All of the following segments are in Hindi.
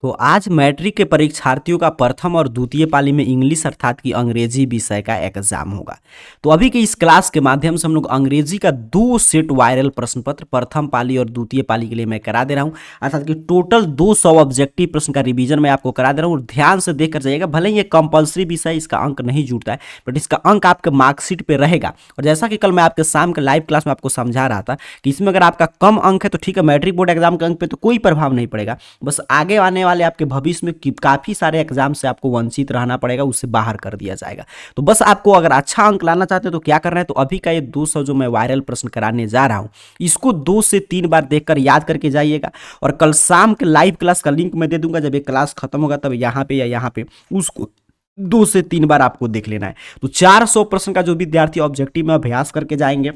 तो आज मैट्रिक के परीक्षार्थियों का प्रथम और द्वितीय पाली में इंग्लिश अर्थात कि अंग्रेजी विषय का एग्जाम होगा। तो अभी के इस क्लास के माध्यम से हम लोग अंग्रेजी का 2 सेट वायरल प्रश्न पत्र प्रथम पाली और द्वितीय पाली के लिए मैं करा दे रहा हूं, अर्थात कि टोटल 200 ऑब्जेक्टिव प्रश्न का रिवीजन मैं आपको करा दे रहा हूं। और ध्यान से देख कर जाइएगा, भले ही ये कंपलसरी विषय, इसका अंक नहीं जुड़ता है, बट इसका अंक आपके मार्कशीट पे रहेगा। और जैसा कि कल मैं आपके शाम के लाइव क्लास में आपको समझा रहा था कि इसमें अगर आपका कम अंक है तो ठीक है, मैट्रिक बोर्ड एग्जाम के अंक पे तो कोई प्रभाव नहीं पड़ेगा, बस आगे आने वाले आपके भविष्य में काफी सारे एग्जाम से आपको वंचित रहना पड़ेगा, उससे बाहर कर दिया जाएगा। तो बस आपको अगर अच्छा अंक लाना चाहते हैं तो क्या करना है, तो अभी का ये 200 जो मैं वायरल प्रश्न कराने जा रहा हूं, इसको 2 से 3 बार देखकर याद करके जाइएगा। और कल शाम के लाइव क्लास का लिंक मैं दे दूंगा, जब ये क्लास खत्म होगा तब यहाँ पे या यहाँ पे उसको 2 से 3 बार आपको देख लेना है। तो 400 प्रश्न का जो विद्यार्थी ऑब्जेक्टिव में अभ्यास करके जाएंगे,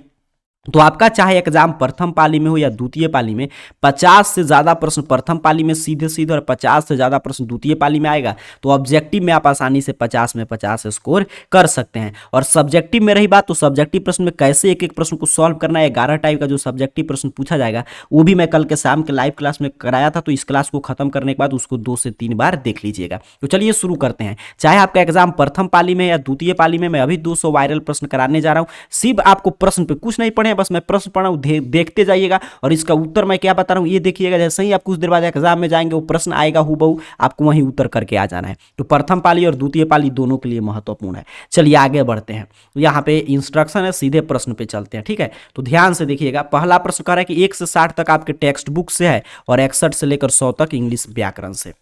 तो आपका चाहे एग्जाम प्रथम पाली में हो या द्वितीय पाली में, 50 से ज़्यादा प्रश्न प्रथम पाली में सीधे सीधे और 50 से ज़्यादा प्रश्न द्वितीय पाली में आएगा, तो ऑब्जेक्टिव में आप आसानी से 50 में 50 स्कोर कर सकते हैं। और सब्जेक्टिव में रही बात, तो सब्जेक्टिव प्रश्न में कैसे एक एक प्रश्न को सॉल्व करना है, 11 टाइप का जो सब्जेक्टिव प्रश्न पूछा जाएगा, वो भी मैं कल के शाम के लाइव क्लास में कराया था। तो इस क्लास को खत्म करने के बाद उसको 2 से 3 बार देख लीजिएगा। तो चलिए शुरू करते हैं। चाहे आपका एग्जाम प्रथम पाली में या द्वितीय पाली में, मैं अभी 200 वायरल प्रश्न कराने जा रहा हूँ। सिर्फ आपको प्रश्न पे कुछ नहीं पढ़े, बस मैं प्रश्न पढ़ा देखते जाइएगा और इसका उत्तर मैं क्या बता रहा हूं ये देखिएगा। जैसे ही आप कुछ देर बाद एग्जाम में जाएंगे, वो प्रश्न आएगा हूबहू, आपको वहीं उत्तर करके आ जाना है। तो प्रथम पाली और द्वितीय पाली दोनों के लिए महत्वपूर्ण है। चलिए आगे बढ़ते हैं। यहाँ पे इंस्ट्रक्शन है, सीधे प्रश्न पे चलते हैं, ठीक है। तो ध्यान से देखिएगा, पहला प्रश्न कह रहा है कि 1 से 60 तक आपके टेक्स्ट बुक से है और 61 से लेकर 100 तक इंग्लिश व्याकरण से।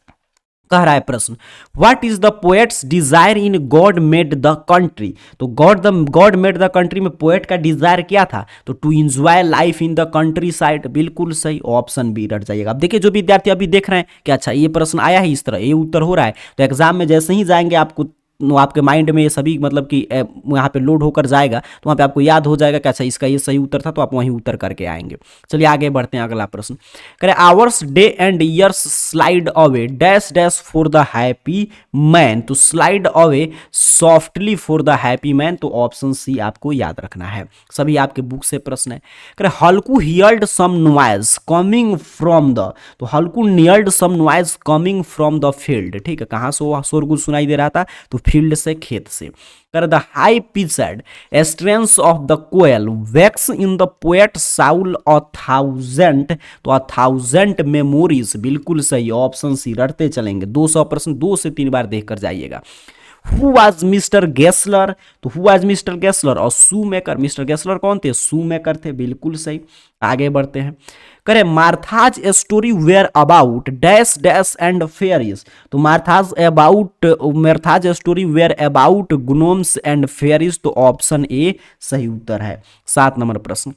कह रहा है प्रश्न, what is the poet's desire in God made the country. तो गॉड मेड द कंट्री में पोएट का डिजायर क्या था, तो to enjoy life in the countryside. बिल्कुल सही, ऑप्शन बी रट जाइएगा। अब देखिए, जो विद्यार्थी अभी देख रहे हैं कि अच्छा ये प्रश्न आया है, इस तरह ये उत्तर हो रहा है, तो एग्जाम में जैसे ही जाएंगे आपको आपके माइंड में ये सभी मतलब कि यहाँ पे लोड होकर जाएगा, तो वहाँ पे आपको याद हो जाएगा कि अच्छा इसका ये सही उत्तर था, तो आप वहीं उत्तर करके आएंगे। चलिए आगे बढ़ते हैं। अगला प्रश्न करें, hours day and years slide away dash dash for the happy man. तो slide away softly for the happy man, तो ऑप्शन सी आपको याद रखना है। सभी आपके बुक से प्रश्न है। करें, Halku heard some noise coming from the. तो Halku heard some noise coming from the field, ठीक है, कहाँ से वो शोरगुल सुनाई दे रहा था, तो फील्ड से, खेत से। कर the high pitched strains of the koel wakes in the poet soul 1000। तो 1000 मेमोरीज, बिल्कुल सही, ऑप्शन सी रटते चलेंगे। 200 प्रश्न 2 से 3 बार देखकर जाइएगा। Who was mister Gessler. तो हु वाज मिस्टर गेस्लर और शू मेकर। मिस्टर गेस्लर कौन थे, शू मेकर थे, बिल्कुल सही। आगे बढ़ते हैं। करें, Martha's story were about dash dash and fairies. तो Martha's story were about gnomes and fairies, तो ऑप्शन ए सही उत्तर है। 7 नंबर प्रश्न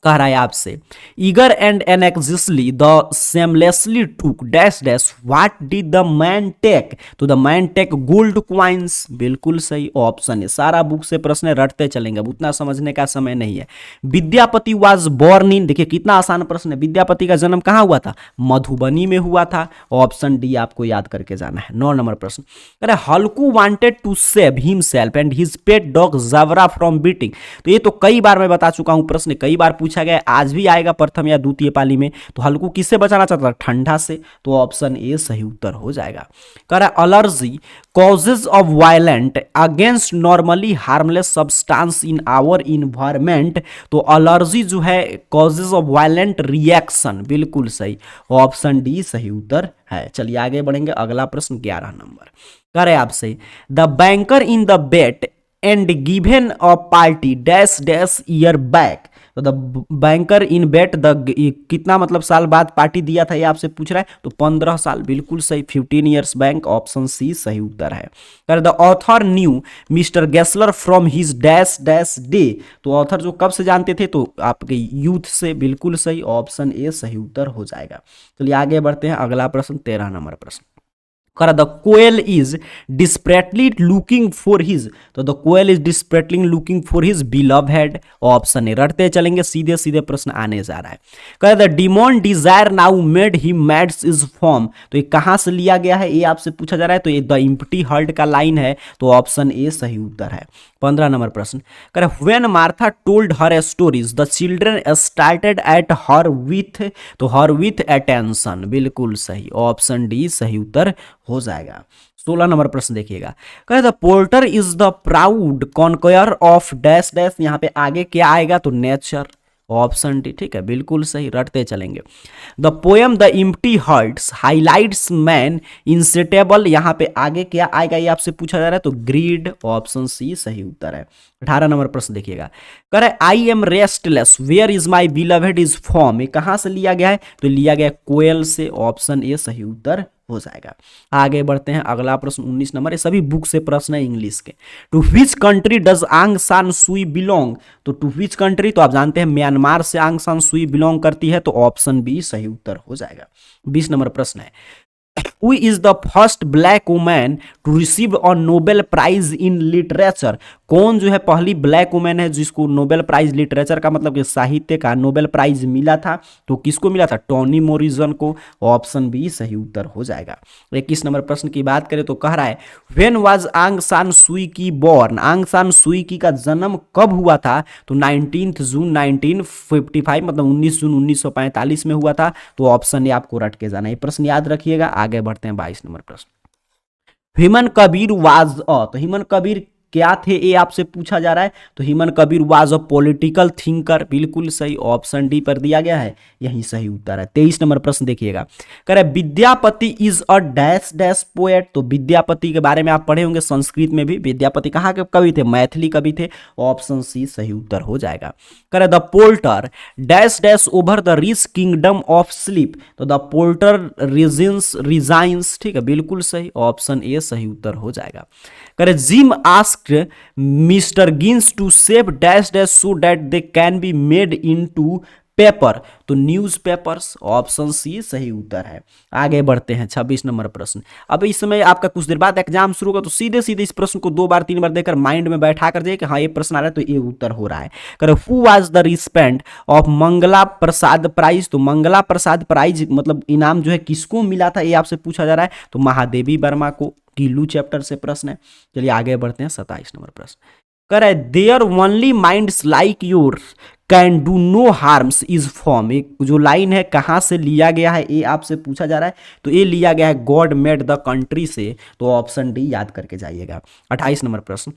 कह रहा है आपसे, eager and anxiously the seamlessly took dash dash what did the man take. तो the man take gold coins, बिल्कुल सही, ऑप्शन है। सारा बुक से प्रश्न रटते चलेंगे, अब उतना समझने का समय नहीं है। विद्यापति वाज बोर्न इन, देखिए कितना आसान प्रश्न है। विद्यापति का जन्म कहाँ हुआ था, मधुबनी में हुआ था, ऑप्शन डी आपको याद करके जाना है। 9 नंबर प्रश्न, अरे Halku wanted to save himself and his pet dog Jabra from beating. तो ये तो कई बार मैं बता चुका हूं, प्रश्न कई बार पूछा गया, आज भी आएगा प्रथम या द्वितीय पाली में। तो हल्कू किससे बचाना चाहता था, ठंडा से, तो ऑप्शन ए सही उत्तर हो जाएगा। कह रहा है, allergy causes of violent against normally harmless substance in our environment. तो एलर्जी जो है कॉजेज ऑफ वायलेंट रिएक्शन, बिल्कुल सही, ऑप्शन डी सही उत्तर है। चलिए आगे बढ़ेंगे। अगला प्रश्न 11 नंबर कह रहे आपसे, the banker in the bet and given a party dash dash year back. तो the banker in bet the कितना मतलब साल बाद पार्टी दिया था, ये आपसे पूछ रहा है, तो 15 साल, बिल्कुल सही, 15 ईयर्स बैंक, ऑप्शन सी सही उत्तर है। कर the author new mister Gessler from his dash dash day. तो ऑथर जो कब से जानते थे, तो आपके यूथ से, बिल्कुल सही, ऑप्शन ए सही उत्तर हो जाएगा। चलिए आगे बढ़ते हैं। अगला प्रश्न 13 नंबर प्रश्न करा, the koel is desperately looking for his. तो the koel is desperately looking for his beloved, option A रटते चलेंगे, सीधे सीधे प्रश्न आने जा रहा है। कह the demon desire now made him mad's is form. तो ये कहां से लिया गया है, ये आपसे पूछा जा रहा है, तो ये द इम्प्टी हर्ट का लाइन है, तो ऑप्शन ए सही उत्तर है। 15 नंबर प्रश्न करे when Martha told her stories the children started at her with, तो हर विथ अटेंशन, बिल्कुल सही, ऑप्शन डी सही उत्तर हो जाएगा। 16 नंबर प्रश्न देखिएगा, कहे the porter is the proud conqueror of dash dash, यहाँ पे आगे क्या आएगा तो नेचर, ऑप्शन डी, ठीक है, बिल्कुल सही, रटते चलेंगे। The poem the empty hearts highlights man insatiable, यहाँ पे आगे क्या आएगा ये आपसे पूछा जा रहा है, तो ग्रीड, ऑप्शन सी सही उत्तर है। 18 नंबर प्रश्न देखिएगा, करे I am restless where is my beloved is from, ये कहाँ से लिया गया है तो लिया गया कोयल से, ऑप्शन ए सही उत्तर हो जाएगा। आगे बढ़ते हैं, अगला प्रश्न 19 नंबर, ये सभी बुक से प्रश्न है इंग्लिश के। टू विच कंट्री डज आंग सान सुई बिलोंग, तो टू विच कंट्री तो आप जानते हैं म्यांमार से आंग सान सुई बिलोंग करती है, तो ऑप्शन बी सही उत्तर हो जाएगा। 20 नंबर प्रश्न है, Who is the first black woman to receive a Nobel Prize in Literature, कौन जो है पहली ब्लैक वुमेन है जिसको नोबेल प्राइज लिटरेचर का मतलब कि साहित्य का नोबेल प्राइज मिला था, तो किसको मिला था, टोनी मोरिजन को, ऑप्शन बी सही उत्तर हो जाएगा। 21 नंबर प्रश्न की बात करें तो कह रहा है व्हेन वाज आंग सान सुई की बॉर्न, आंग सान सुई की का जन्म कब हुआ था, तो 19 जून 1955, मतलब 19 जून 1945 में हुआ था, तो ऑप्शन ए आपको रट के जाना है, प्रश्न याद रखिएगा। आगे बढ़ते हैं 22 नंबर प्रश्न, ह्यूमन कबीर वाज अ, तो ह्यूमन कबीर क्या थे ये आपसे पूछा जा रहा है, तो human Kabir was a political thinker, बिल्कुल सही, ऑप्शन डी पर दिया गया है, यही सही उत्तर है। 23 नंबर प्रश्न देखिएगा, कह रहे Vidyapati is a dash dash poet, तो विद्यापति के बारे में आप पढ़े होंगे संस्कृत में भी, विद्यापति कहाँ के कवि थे, मैथिली कवि थे, ऑप्शन सी सही उत्तर हो जाएगा। कह रहे the porter dash dash over the rich kingdom of sleep, तो द पोल्टर रिजाइंस, ठीक है, बिल्कुल सही, ऑप्शन ए सही उत्तर हो जाएगा। कह रहे Jim asked Mister Ginns to save dash dash so that they can be made into paper, तो न्यूज पेपर्स, ऑप्शन सी सही उत्तर है। आगे बढ़ते हैं 26 नंबर प्रश्न, अब इस समय आपका कुछ देर बाद एग्जाम शुरू होगा, तो सीधे सीधे इस प्रश्न को 2 बार 3 बार देकर माइंड में बैठा कर जाइए कि हाँ ये प्रश्न आ रहा है तो ये उत्तर हो रहा है। करे who was the recipient of Mangla Prasad prize, तो मंगला प्रसाद प्राइज मतलब इनाम जो है किसको मिला था ये आपसे पूछा जा रहा है, तो महादेवी वर्मा को, गिल्लू चैप्टर से प्रश्न है। चलिए आगे बढ़ते हैं 27 नंबर प्रश्न, करे their only minds like your can do no harms is from, एक जो लाइन है कहाँ से लिया गया है ये आपसे पूछा जा रहा है, तो ये लिया गया है गॉड मेड द कंट्री से, तो ऑप्शन डी याद करके जाइएगा। 28 नंबर प्रश्न,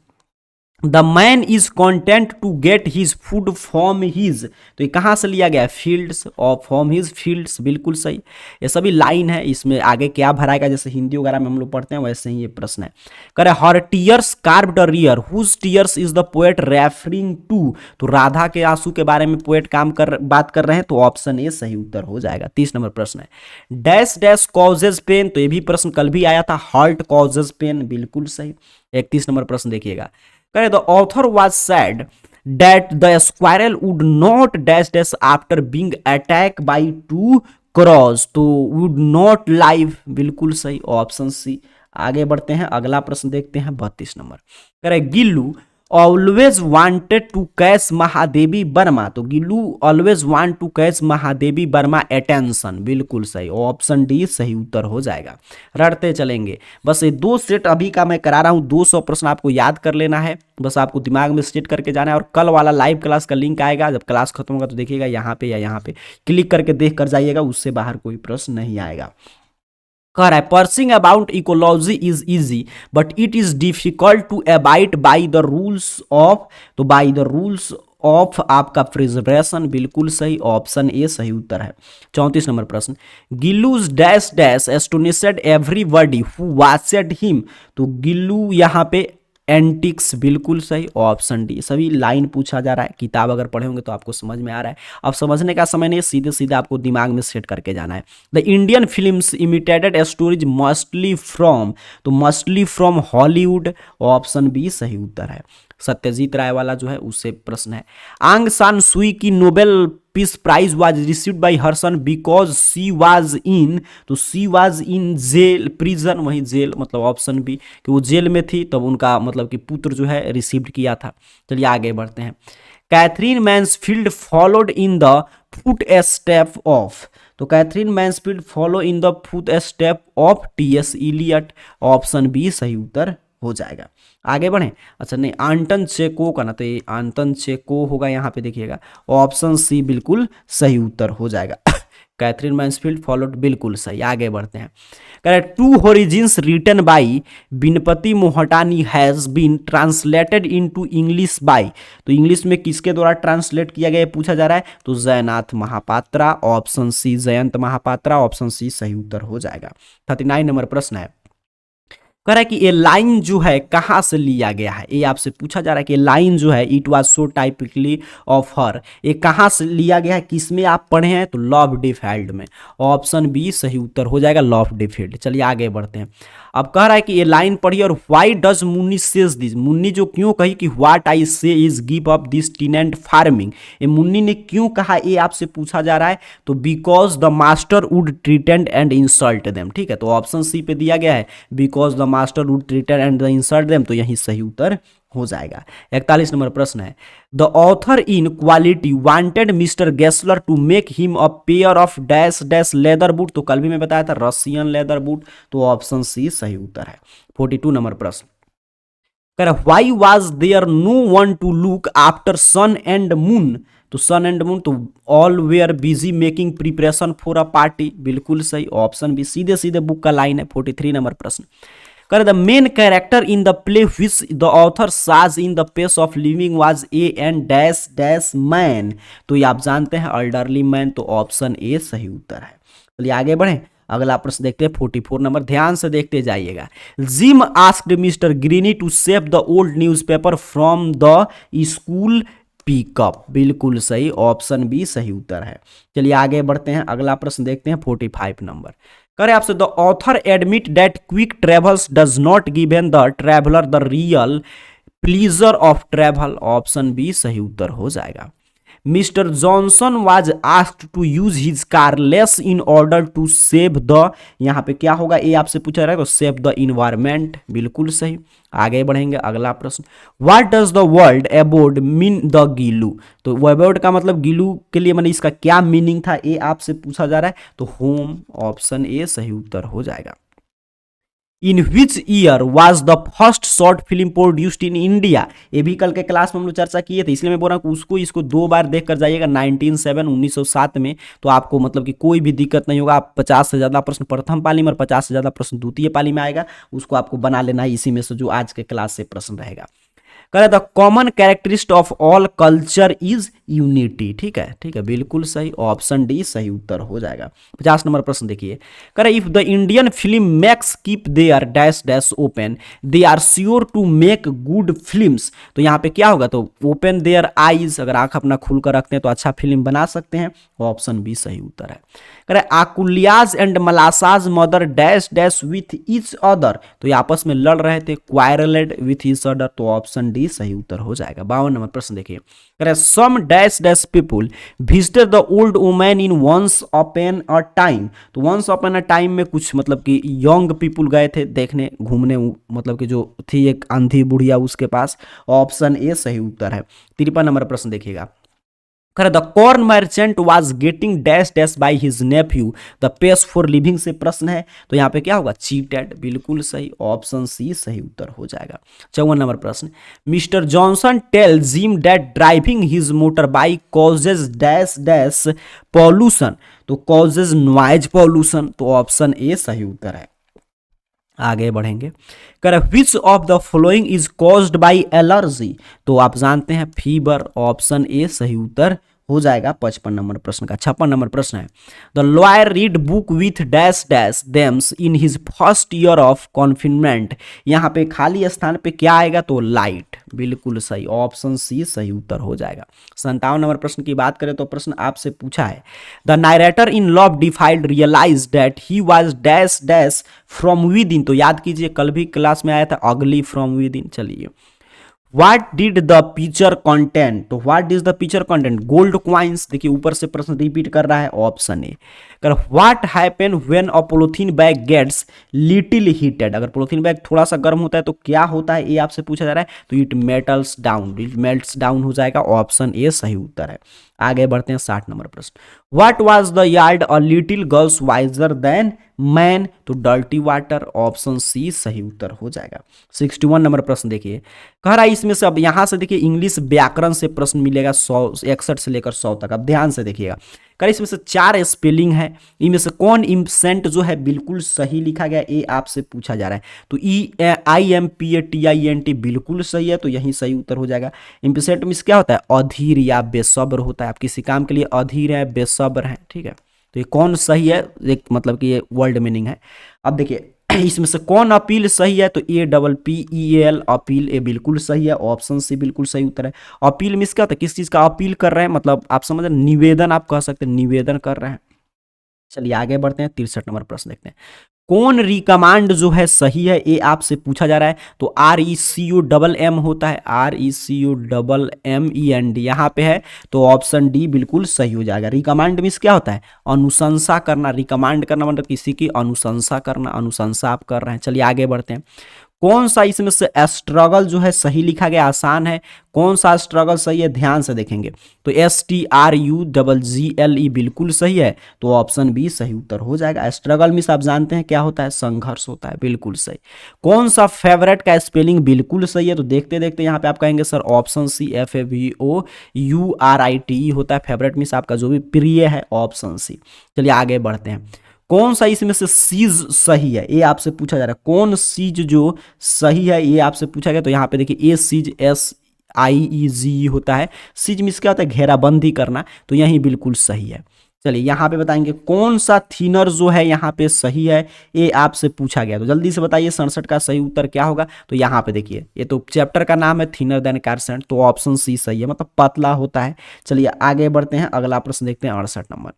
the man is content to get his food from his, तो ये कहाँ से लिया गया है, फील्ड्स, और फ्रॉम हिज फील्ड्स, बिल्कुल सही। ये सभी लाइन है, इसमें आगे क्या भराएगा, जैसे हिंदी वगैरह में हम लोग पढ़ते हैं वैसे ही ये प्रश्न है। करे her tears carved a rear whose tears is the poet referring to, तो राधा के आंसू के बारे में पोएट बात कर रहे हैं, तो ऑप्शन ए सही उत्तर हो जाएगा। 30 नंबर प्रश्न है, डैश डैश कॉजेज पेन, तो ये भी प्रश्न कल भी आया था, हार्ट कॉजेज पेन, बिल्कुल सही। 31 नंबर प्रश्न देखिएगा, the author was sad that the squirrel would not dash dash after being attack by 2 cross, तो वुड नॉट लाइव, बिल्कुल सही, ऑप्शन सी। आगे बढ़ते हैं, अगला प्रश्न देखते हैं 32 नंबर, कह रहे Gillu always wanted to catch Mahadevi Verma, तो Gillu always want to catch Mahadevi Verma attention, बिल्कुल सही, ऑप्शन डी सही उत्तर हो जाएगा। रटते चलेंगे, बस ये 2 सेट अभी का मैं करा रहा हूँ, 200 प्रश्न आपको याद कर लेना है, बस आपको दिमाग में सेट करके जाना है, और कल वाला लाइव क्लास का लिंक आएगा, जब क्लास खत्म होगा तो देखिएगा यहाँ पे या यहाँ पे क्लिक करके देख कर जाइएगा, उससे बाहर कोई प्रश्न नहीं आएगा। कह रहा है pursing about ecology is easy but it is difficult to abide by the rules of, तो बाई द रूल्स ऑफ आपका प्रिजर्वेशन, बिल्कुल सही, ऑप्शन ए सही उत्तर है। 34 नंबर प्रश्न, Gillu's dash dash astonished everybody who watched him, तो गिल्लू यहाँ पे एंटिक्स, बिल्कुल सही, ऑप्शन डी। सभी लाइन पूछा जा रहा है, किताब अगर पढ़े होंगे तो आपको समझ में आ रहा है, अब समझने का समय नहीं, सीधे सीधे आपको दिमाग में सेट करके जाना है। The Indian films imitated stories mostly from, तो mostly from Hollywood, option B सही उत्तर है। सत्यजीत राय वाला जो है उससे प्रश्न है, आंग San Suu Kyi Nobel peace prize was received by her son because she was in, तो सी वाज इन जेल प्रिजन, वही जेल, मतलब ऑप्शन बी कि वो जेल में थी तब उनका मतलब कि पुत्र जो है रिसीव्ड किया था। चलिए आगे बढ़ते हैं, Katherine Mansfield followed in the foot step of, तो Katherine Mansfield follow in the foot step of T S. Eliot, option B सही उत्तर हो जाएगा। आगे बढ़ें। अच्छा नहीं, आंटन चेको का ना, तो ये आंटन चेको होगा यहाँ पे देखिएगा। ऑप्शन सी बिल्कुल सही उत्तर हो जाएगा। कैथरीन मैन्सफील्ड फॉलोड, बिल्कुल सही। आगे बढ़ते हैं। Correct, two origins written by Binapani Mohanty has been translated into English by, तो इंग्लिश में किसके द्वारा ट्रांसलेट किया गया पूछा जा रहा है, तो Jayanath Mahapatra. Option C Jayanta Mahapatra, option C सही उत्तर हो जाएगा। 39 नंबर प्रश्न है, कह रहा है कि ये लाइन जो है कहाँ से लिया गया है, ये आपसे पूछा जा रहा है कि लाइन जो है it was so typically of her, ये कहाँ से लिया गया है, किसमें आप पढ़े हैं, तो लव डिफेल्ड में। ऑप्शन बी सही उत्तर हो जाएगा, लव डिफेल्ड। चलिए आगे बढ़ते हैं। अब कह रहा है कि ये लाइन पढ़िए, और why does Munni says this, Munni जो क्यों कही कि what I say is give up this tenant farming, ये मुन्नी ने क्यों कहा, ये आपसे पूछा जा रहा है। तो because the master would threatened and insult them, ठीक है, तो ऑप्शन सी पे दिया गया है, because the master would threatened and insult them, तो यही सही उत्तर हो जाएगा। 41 नंबर प्रश्न है, the author in quality wanted Mr Gessler to make him a pair of dash dash leather boot, तो कल भी मैं बताया था रशियन लेदर बूट, तो ऑप्शन सी सही उत्तर है। 42 नंबर प्रश्न, कह रहा why was there no one to look after sun and moon, तो सन एंड मून, तो all were busy making preparation for a party, बिल्कुल सही। ऑप्शन बी सीधे सीधे बुक का लाइन है। 43 नंबर प्रश्न, कर the main character in the play which the author saw in the pace of living was a and dash dash man, तो ये आप जानते हैं अल्डरली मैन, तो ऑप्शन ए सही उत्तर है। चलिए आगे बढ़ें। अगला प्रश्न देखते हैं 44 नंबर, ध्यान से देखते जाइएगा। Jim asked Mr Greeny to save the old newspaper from the school pickup, बिल्कुल सही। ऑप्शन बी सही उत्तर है। चलिए आगे बढ़ते हैं। अगला प्रश्न देखते हैं 45 नंबर, करे आपसे the author admit that quick travels does not given the traveller the real pleasure of travel, option B सही उत्तर हो जाएगा। Mr Johnson was asked to use his car less in order to save the, यहाँ पे क्या होगा, ये आपसे पूछा रहा है, तो सेव द इन्वायरमेंट, बिल्कुल सही। आगे बढ़ेंगे। अगला प्रश्न, what does the word aboard mean the Gillu, तो अबोर्ड का मतलब गिलू के लिए मैंने इसका क्या मीनिंग था, ये आपसे पूछा जा रहा है, तो होम, ऑप्शन ए सही उत्तर हो जाएगा। In which year was the first short film produced in India, ये भी कल के क्लास में हम लोग चर्चा किए थे, इसलिए मैं बोल रहा हूँ उसको इसको 2 बार देख कर जाइएगा। 1907 में, तो आपको मतलब कि कोई भी दिक्कत नहीं होगा। आप 50 से ज़्यादा प्रश्न प्रथम पाली में और 50 से ज़्यादा प्रश्न द्वितीय पाली में आएगा, उसको आपको बना लेना है इसी में से जो आज के क्लास से प्रश्न रहेगा। कह the common characterist of all culture is unity, ठीक है, बिल्कुल सही। ऑप्शन डी सही उत्तर हो जाएगा। 50 नंबर प्रश्न देखिए, कह रहे if the Indian film makes keep their dash dash open they are sure to make good films, तो यहाँ पे क्या होगा, तो ओपन देयर आईज, अगर आंख अपना खुल कर रखते हैं तो अच्छा फिल्म बना सकते हैं। ऑप्शन बी सही उत्तर है। कह रहे Akoulya's and Malasha's mother dash dash with each other, तो ये आपस में लड़ रहे थे, क्वारलेड विथ ईच अदर, तो ऑप्शन डी सही उत्तर हो जाएगा। 52 नंबर प्रश्न देखिए, कह रहे some dash dash people visited the old women in once upon a time, तो वंस अपॉन अ टाइम में कुछ मतलब कि यंग पीपुल गए थे देखने घूमने, मतलब कि जो थी एक अंधी बुढ़िया उसके पास। ऑप्शन ए सही उत्तर है। 53 नंबर प्रश्न देखिएगा, the corn merchant was getting dash dash by his nephew the pace for living से प्रश्न है, तो यहाँ पे क्या होगा, चीटेड, बिल्कुल सही। ऑप्शन सी सही उत्तर हो जाएगा। 54 नंबर प्रश्न, Mr Johnson tell Jim that driving his motor bike causes dash dash pollution, तो कॉजेज नॉइज पॉल्यूशन, तो ऑप्शन ए सही उत्तर है। आगे बढ़ेंगे। कर which of the following is caused by allergy, तो आप जानते हैं फीवर। ऑप्शन ए सही उत्तर हो जाएगा 55 नंबर प्रश्न का। 56 नंबर प्रश्न है, the lawyer read book with dash dash themes in his first year of confinement, यहाँ पे खाली स्थान पे क्या आएगा, तो लाइट, बिल्कुल सही। ऑप्शन सी सही उत्तर हो जाएगा। 57 नंबर प्रश्न की बात करें तो प्रश्न आपसे पूछा है, the narrator in love defiled realise that he was dash dash from within, तो याद कीजिए कल भी क्लास में आया था अगली फ्रॉम विद इन। चलिए, what did the picture content, तो what is the picture content, gold coins, देखिए ऊपर से प्रश्न रिपीट कर रहा है। Option A. कर what happen when a polythene bag gets little heated, अगर पॉलिथीन बैग थोड़ा सा गर्म होता है तो क्या होता है, ये आपसे पूछा जा रहा है, तो it metals down, it melts down हो जाएगा। ऑप्शन ए सही उत्तर है। आगे बढ़ते हैं 60 नंबर प्रश्न। What was the yard a little girls visor then man, तो डर्टी वाटर, ऑप्शन सी सही उत्तर हो जाएगा। 61 नंबर प्रश्न देखिए, कह रहा है इसमें से, अब यहां से देखिए इंग्लिश व्याकरण से प्रश्न मिलेगा 161 से लेकर 100 तक। अब ध्यान से देखिएगा, कह रहा है इसमें से 4 स्पेलिंग है, इनमें से कौन इम्सेंट जो है बिल्कुल सही लिखा गया, ये आपसे पूछा जा रहा है। तो IMPATIENT बिल्कुल सही है, तो यही सही उत्तर हो जाएगा। इम्पेशेंट मीन्स क्या होता है, अधीर या बेसब्र होता है। आप किसी काम के लिए अधीर है, बेसब्र है, ठीक है। तो ये कौन सही है, एक मतलब कि ये वर्ल्ड मीनिंग है। अब देखिए इसमें से कौन अपील सही है, तो APPEL अपील, ये बिल्कुल सही है, ऑप्शन सी बिल्कुल सही उत्तर है। अपील मीन्स क्या होता है, किस चीज का अपील कर रहे हैं, मतलब आप समझ रहे हैं, निवेदन आप कह सकते हैं, निवेदन कर रहे हैं। चलिए आगे बढ़ते हैं, 63 नंबर प्रश्न देखते हैं। कौन रिकमांड जो है सही है, ये आपसे पूछा जा रहा है। तो RECUMM होता है, RECUMMEND यहाँ पे है, तो ऑप्शन डी बिल्कुल सही हो जाएगा। रिकमांड मीन्स क्या होता है, अनुशंसा करना। रिकमांड करना मतलब किसी की अनुशंसा करना, अनुशंसा आप कर रहे हैं। चलिए आगे बढ़ते हैं। कौन सा इसमें से स्ट्रगल जो है सही लिखा गया, आसान है। कौन सा स्ट्रगल सही है, ध्यान से देखेंगे। तो STRUGGLE बिल्कुल सही है, तो ऑप्शन बी सही उत्तर हो जाएगा। स्ट्रगल मीन्स आप जानते हैं क्या होता है, संघर्ष होता है, बिल्कुल सही। कौन सा फेवरेट का स्पेलिंग बिल्कुल सही है, तो देखते देखते यहाँ पे आप कहेंगे सर ऑप्शन सी FAVOURITE होता है। फेवरेट मीन्स आपका जो भी प्रिय है, ऑप्शन सी। चलिए आगे बढ़ते हैं। कौन सा इसमें से सीज सही है, ये आपसे पूछा जा रहा है। कौन सीज जो सही है, ये आपसे पूछा गया। तो यहाँ पे देखिए सीज SIEGE होता है। सीज मीन्स क्या होता है, घेराबंदी करना, तो यही बिल्कुल सही है। चलिए यहाँ पे बताएंगे कौन सा थिनर जो है यहाँ पे सही है, ये आपसे पूछा गया। तो जल्दी से बताइए 67 का सही उत्तर क्या होगा। तो यहाँ पे देखिए, ये तो चैप्टर का नाम है थिनर देन कार्सेंट, तो ऑप्शन सी सही है, मतलब पतला होता है। चलिए आगे बढ़ते हैं, अगला प्रश्न देखते हैं 68 नंबर।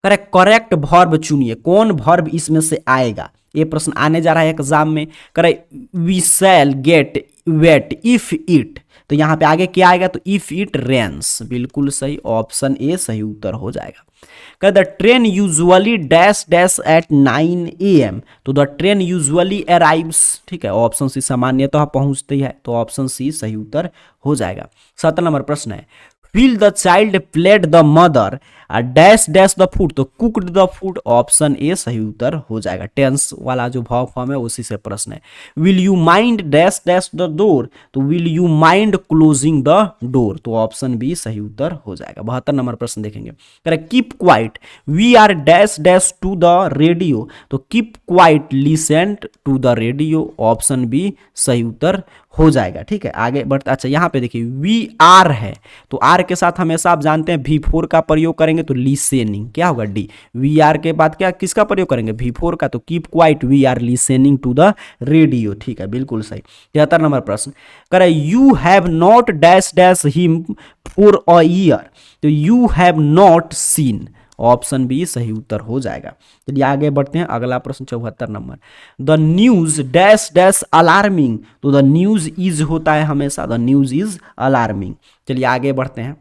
करेक्ट वर्ब चुनिए, कौन वर्ब इसमें से आएगा, ये प्रश्न आने जा रहा है एग्जाम में। करे we shall get wet if it, तो यहाँ पे आगे क्या आएगा, तो इफ इट रेन्स, बिल्कुल सही, ऑप्शन ए सही उत्तर हो जाएगा। The train usually dash dash at 9 AM, तो द ट्रेन यूजुअली अराइव्स, ठीक है, ऑप्शन सी सामान्यतः पहुंचती है, तो ऑप्शन सी सही उत्तर हो जाएगा। 17 नंबर प्रश्न है, Will the child played the mother dash dash the food, तो cooked the food, option A सही उत्तर हो जाएगा। टेंस वाला जो भाव फॉर्म है उसी से प्रश्न है। Will you mind dash dash the door, तो will you mind closing the door, तो ऑप्शन बी सही उत्तर हो जाएगा। 72 नंबर प्रश्न देखेंगे, correct keep quiet we are dash dash to the radio, तो keep quiet listen to the radio, option B सही उत्तर हो जाएगा। ठीक है आगे बढ़ते, अच्छा यहाँ पे देखिए वी आर है, तो आर के साथ हमेशा आप जानते हैं V4 का प्रयोग करेंगे, तो लिसेनिंग क्या होगा डी। वी आर के बाद क्या किसका प्रयोग करेंगे, V4 का, तो keep quiet we are listening to the radio, ठीक है बिल्कुल सही। 73 नंबर प्रश्न करे you have not dash dash him for a year, तो you have not seen, option B सही उत्तर हो जाएगा। चलिए आगे बढ़ते हैं, अगला प्रश्न 74 number. The news dash dash alarming, तो द न्यूज इज होता है हमेशा, द न्यूज इज अलार्मिंग। चलिए आगे बढ़ते हैं,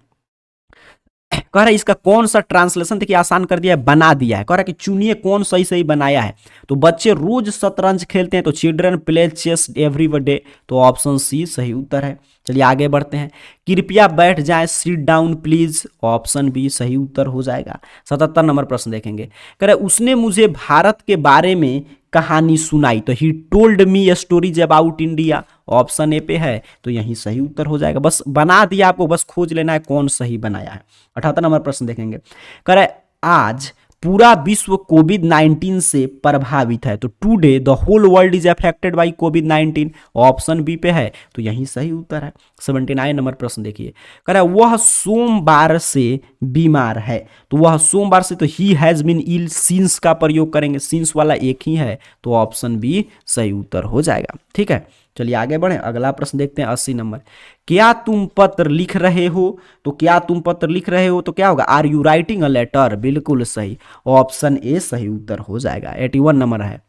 कह रहा है इसका कौन सा ट्रांसलेशन देखिए आसान कर दिया है, बना दिया है। कह रहा है कि चुनिए कौन सही सही बनाया है, तो बच्चे रोज शतरंज खेलते हैं, तो children play chess every day, तो ऑप्शन सी सही उत्तर है। चलिए आगे बढ़ते हैं, कृपया बैठ जाएं sit down please, option B सही उत्तर हो जाएगा। 77 नंबर प्रश्न देखेंगे, कह रहे उसने मुझे भारत के बारे में कहानी सुनाई, तो he told me stories about India, option A पे है, तो यही सही उत्तर हो जाएगा। बस बना दिया, आपको बस खोज लेना है कौन सही बनाया है। 78 नंबर प्रश्न देखेंगे, कह रहे आज पूरा विश्व कोविड-19 से प्रभावित है, तो today the whole world is affected by कोविड-19, ऑप्शन बी पे है, तो यही सही उत्तर है। 79 नंबर प्रश्न देखिए, कह रहा है वह सोमवार से बीमार है, तो वह सोमवार से, तो he has been ill since का प्रयोग करेंगे, सिंस वाला एक ही है, तो ऑप्शन बी सही उत्तर हो जाएगा। ठीक है चलिए आगे बढ़े, अगला प्रश्न देखते हैं 80 नंबर। क्या तुम पत्र लिख रहे हो, तो क्या तुम पत्र लिख रहे हो, तो क्या होगा, are you writing a letter, बिल्कुल सही, ऑप्शन ए सही उत्तर हो जाएगा। 81 नंबर है,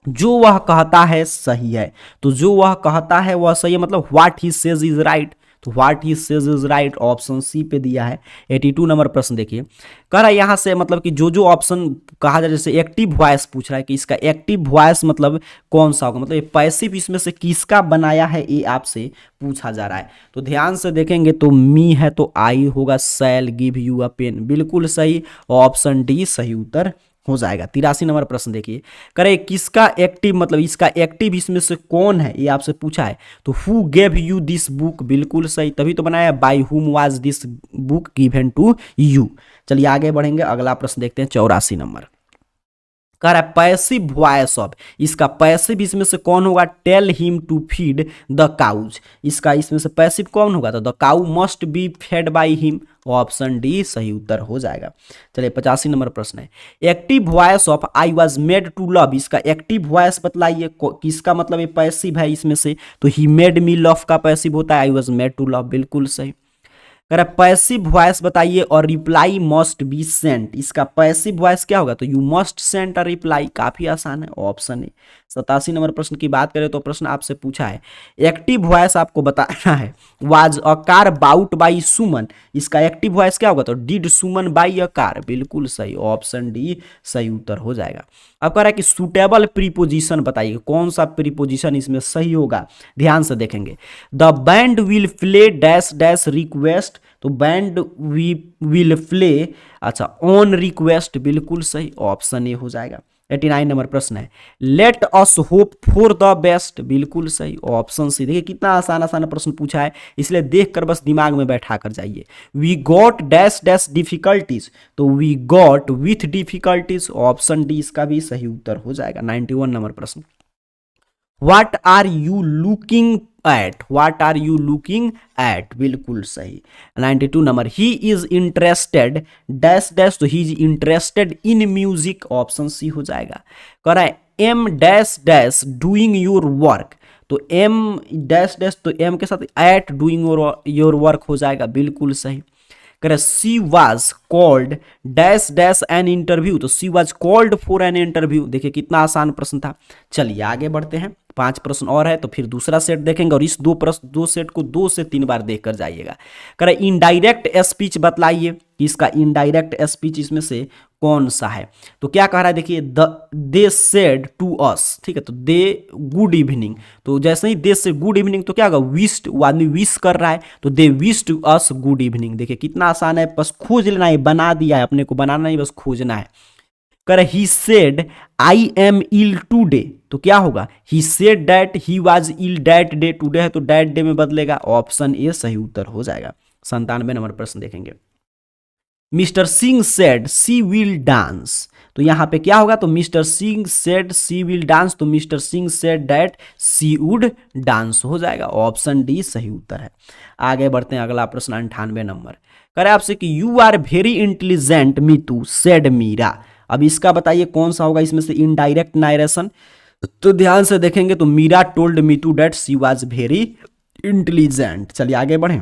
जो वह कहता है सही है, तो जो वह कहता है वह सही है, मतलब what he says is right, तो what he says is right, option C पे दिया है। 82 नंबर प्रश्न देखिए, कह रहा है यहाँ से मतलब कि जो ऑप्शन कहा जाए, जैसे एक्टिव वॉइस पूछ रहा है कि इसका एक्टिव वॉइस मतलब कौन सा होगा, मतलब ये पैसिव इसमें से किसका बनाया है, ये आपसे पूछा जा रहा है। तो ध्यान से देखेंगे तो मी है तो आई होगा, shall give you a pen, बिल्कुल सही, ऑप्शन डी सही उत्तर हो जाएगा। 83 नंबर प्रश्न देखिए, करे किसका एक्टिव मतलब इसका एक्टिव इसमें से कौन है, ये आपसे पूछा है। तो who gave you this book, बिल्कुल सही, तभी तो बनाया by whom was this book given to you. चलिए आगे बढ़ेंगे, अगला प्रश्न देखते हैं 84 नंबर। कह रहा है पैसिव वॉइस ऑफ, इसका पैसिव इसमें से कौन होगा, tell him to feed the cows, इसका इसमें से पैसिव कौन होगा, तो the cow must be fed by him, option D सही उत्तर हो जाएगा। चलिए 85 नंबर प्रश्न है, active voice of I was made to love, इसका एक्टिव वॉइस बतलाइए, किसका मतलब ये पैसिव है इसमें से, तो ही मेड मी लव का पैसिव होता है I was made to love, बिल्कुल सही। कह रहा है पैसिव वॉइस बताइए और रिप्लाई मस्ट बी सेंट, इसका पैसिव वॉइस क्या होगा, तो you must sent a reply, काफी आसान है, ऑप्शन ए। 87 नंबर प्रश्न की बात करें तो प्रश्न आपसे पूछा है, एक्टिव वॉइस आपको बताना है, was a car bought by Suman, इसका एक्टिव वॉइस क्या होगा, तो did Suman buy a car, बिल्कुल सही, ऑप्शन डी सही उत्तर हो जाएगा। अब कह रहा है कि सुटेबल प्रीपोजिशन बताइए, कौन सा प्रीपोजिशन इसमें सही होगा, ध्यान से देखेंगे। The band will play dash dash request, तो बैंड वी विल प्ले, अच्छा ऑन रिक्वेस्ट, बिल्कुल सही, ऑप्शन ए हो जाएगा। 89 नंबर प्रश्न है, let us hope for the best, बिल्कुल सही, ऑप्शन सी। देखिए कितना आसान आसान प्रश्न पूछा है, इसलिए देखकर बस दिमाग में बैठा कर जाइए। We got dash dash difficulties, तो we got with difficulties, option D इसका भी सही उत्तर हो जाएगा। 91 नंबर प्रश्न, what are you looking at, what are you looking at, बिल्कुल सही। 92 number, he is interested dash dash, तो he is interested in music, option C हो जाएगा। कह रहा है am dash dash doing your work, तो एम डैश डैश, तो एम के साथ एट डूइंग योर वर्क हो जाएगा, बिल्कुल सही। कह she was called dash dash an interview, तो सी was called for an interview, देखिए कितना आसान प्रश्न था। चलिए आगे बढ़ते हैं, 5 प्रश्न और है तो फिर दूसरा सेट देखेंगे, और इस दो सेट को 2 से 3 बार देख कर जाइएगा। कह रहे इनडायरेक्ट स्पीच बतलाइए कि इसका इनडायरेक्ट स्पीच इसमें से कौन सा है, तो क्या कह रहा है देखिए, दे सेड टू अस, ठीक है, तो दे गुड इवनिंग, तो जैसे ही दे से गुड इवनिंग तो क्या होगा, विश्ड, वो आदमी विश कर रहा है, तो they wish to us good evening, देखिए कितना आसान है, बस खोज लेना है, बना दिया है, अपने को बनाना नहीं, बस खोजना है। कर he said I am ill today, तो क्या होगा, he said that he was ill that day, today है तो दैट डे में बदलेगा, ऑप्शन ए सही उत्तर हो जाएगा। 97 नंबर प्रश्न देखेंगे, mister Singh said she will dance, तो यहां पे क्या होगा, तो mister Singh said she will dance, तो mister Singh said that she would dance हो जाएगा, ऑप्शन डी सही उत्तर है। आगे बढ़ते हैं, अगला प्रश्न 98 नंबर, करे आपसे कि you are very intelligent Meetu said Meera, अब इसका बताइए कौन सा होगा इसमें से इनडायरेक्ट नारेशन, तो ध्यान से देखेंगे तो Meera told Meetu that she was very intelligent. चलिए आगे बढ़े,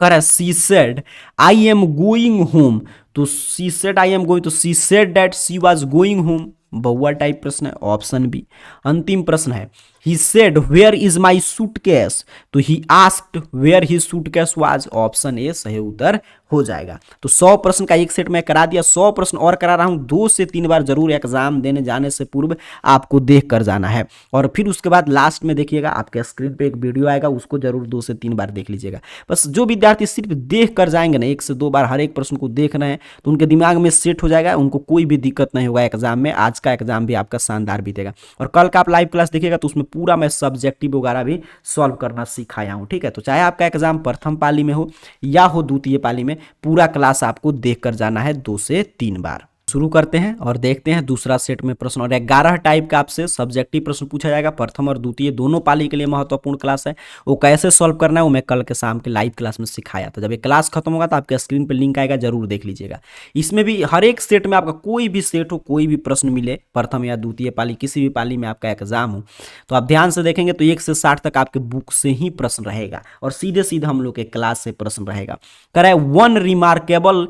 कर she said I am going home, तो she said I am going, तो she said that she was going home, बहुआ टाइप प्रश्न है, ऑप्शन बी। अंतिम प्रश्न है, he said where is my suitcase, तो he asked where his suitcase was, option A सही उत्तर हो जाएगा। तो 100 प्रश्न का एक सेट मैं करा दिया, 100 प्रश्न और करा रहा हूं, 2 से 3 बार जरूर एग्जाम देने जाने से पूर्व आपको देख कर जाना है, और फिर उसके बाद लास्ट में देखिएगा आपके स्क्रीन पे एक वीडियो आएगा, उसको जरूर 2 से 3 बार देख लीजिएगा। बस जो विद्यार्थी सिर्फ देख कर जाएंगे ना, 1 से 2 बार हर एक प्रश्न को देख रहे हैं, तो उनके दिमाग में सेट हो जाएगा, उनको कोई भी दिक्कत नहीं होगा एग्जाम में, आज का एग्जाम भी आपका शानदार बीतेगा। और कल का आप लाइव क्लास देखिएगा तो उसमें पूरा मैं सब्जेक्टिव वगैरह भी सॉल्व करना सिखाया हूं, ठीक है। तो चाहे आपका एग्जाम प्रथम पाली में हो या हो द्वितीय पाली में, पूरा क्लास आपको देख कर जाना है 2 से 3 बार। शुरू करते हैं और देखते हैं दूसरा सेट में प्रश्न, और 11 टाइप का आपसे सब्जेक्टिव प्रश्न पूछा जाएगा, प्रथम और द्वितीय दोनों पाली के लिए महत्वपूर्ण क्लास है। वो कैसे सॉल्व करना है वो मैं कल के शाम के लाइव क्लास में सिखाया था। जब ये क्लास खत्म होगा तो आपके स्क्रीन पर लिंक आएगा, जरूर देख लीजिएगा। इसमें भी हर एक सेट में आपका कोई भी सेट हो, कोई भी प्रश्न मिले, प्रथम या द्वितीय पाली, किसी भी पाली में आपका एग्जाम हो, तो आप ध्यान से देखेंगे तो 1 से 60 तक आपके बुक से ही प्रश्न रहेगा, और सीधे सीधे हम लोग के क्लास से प्रश्न रहेगा। कह रहा है one remarkable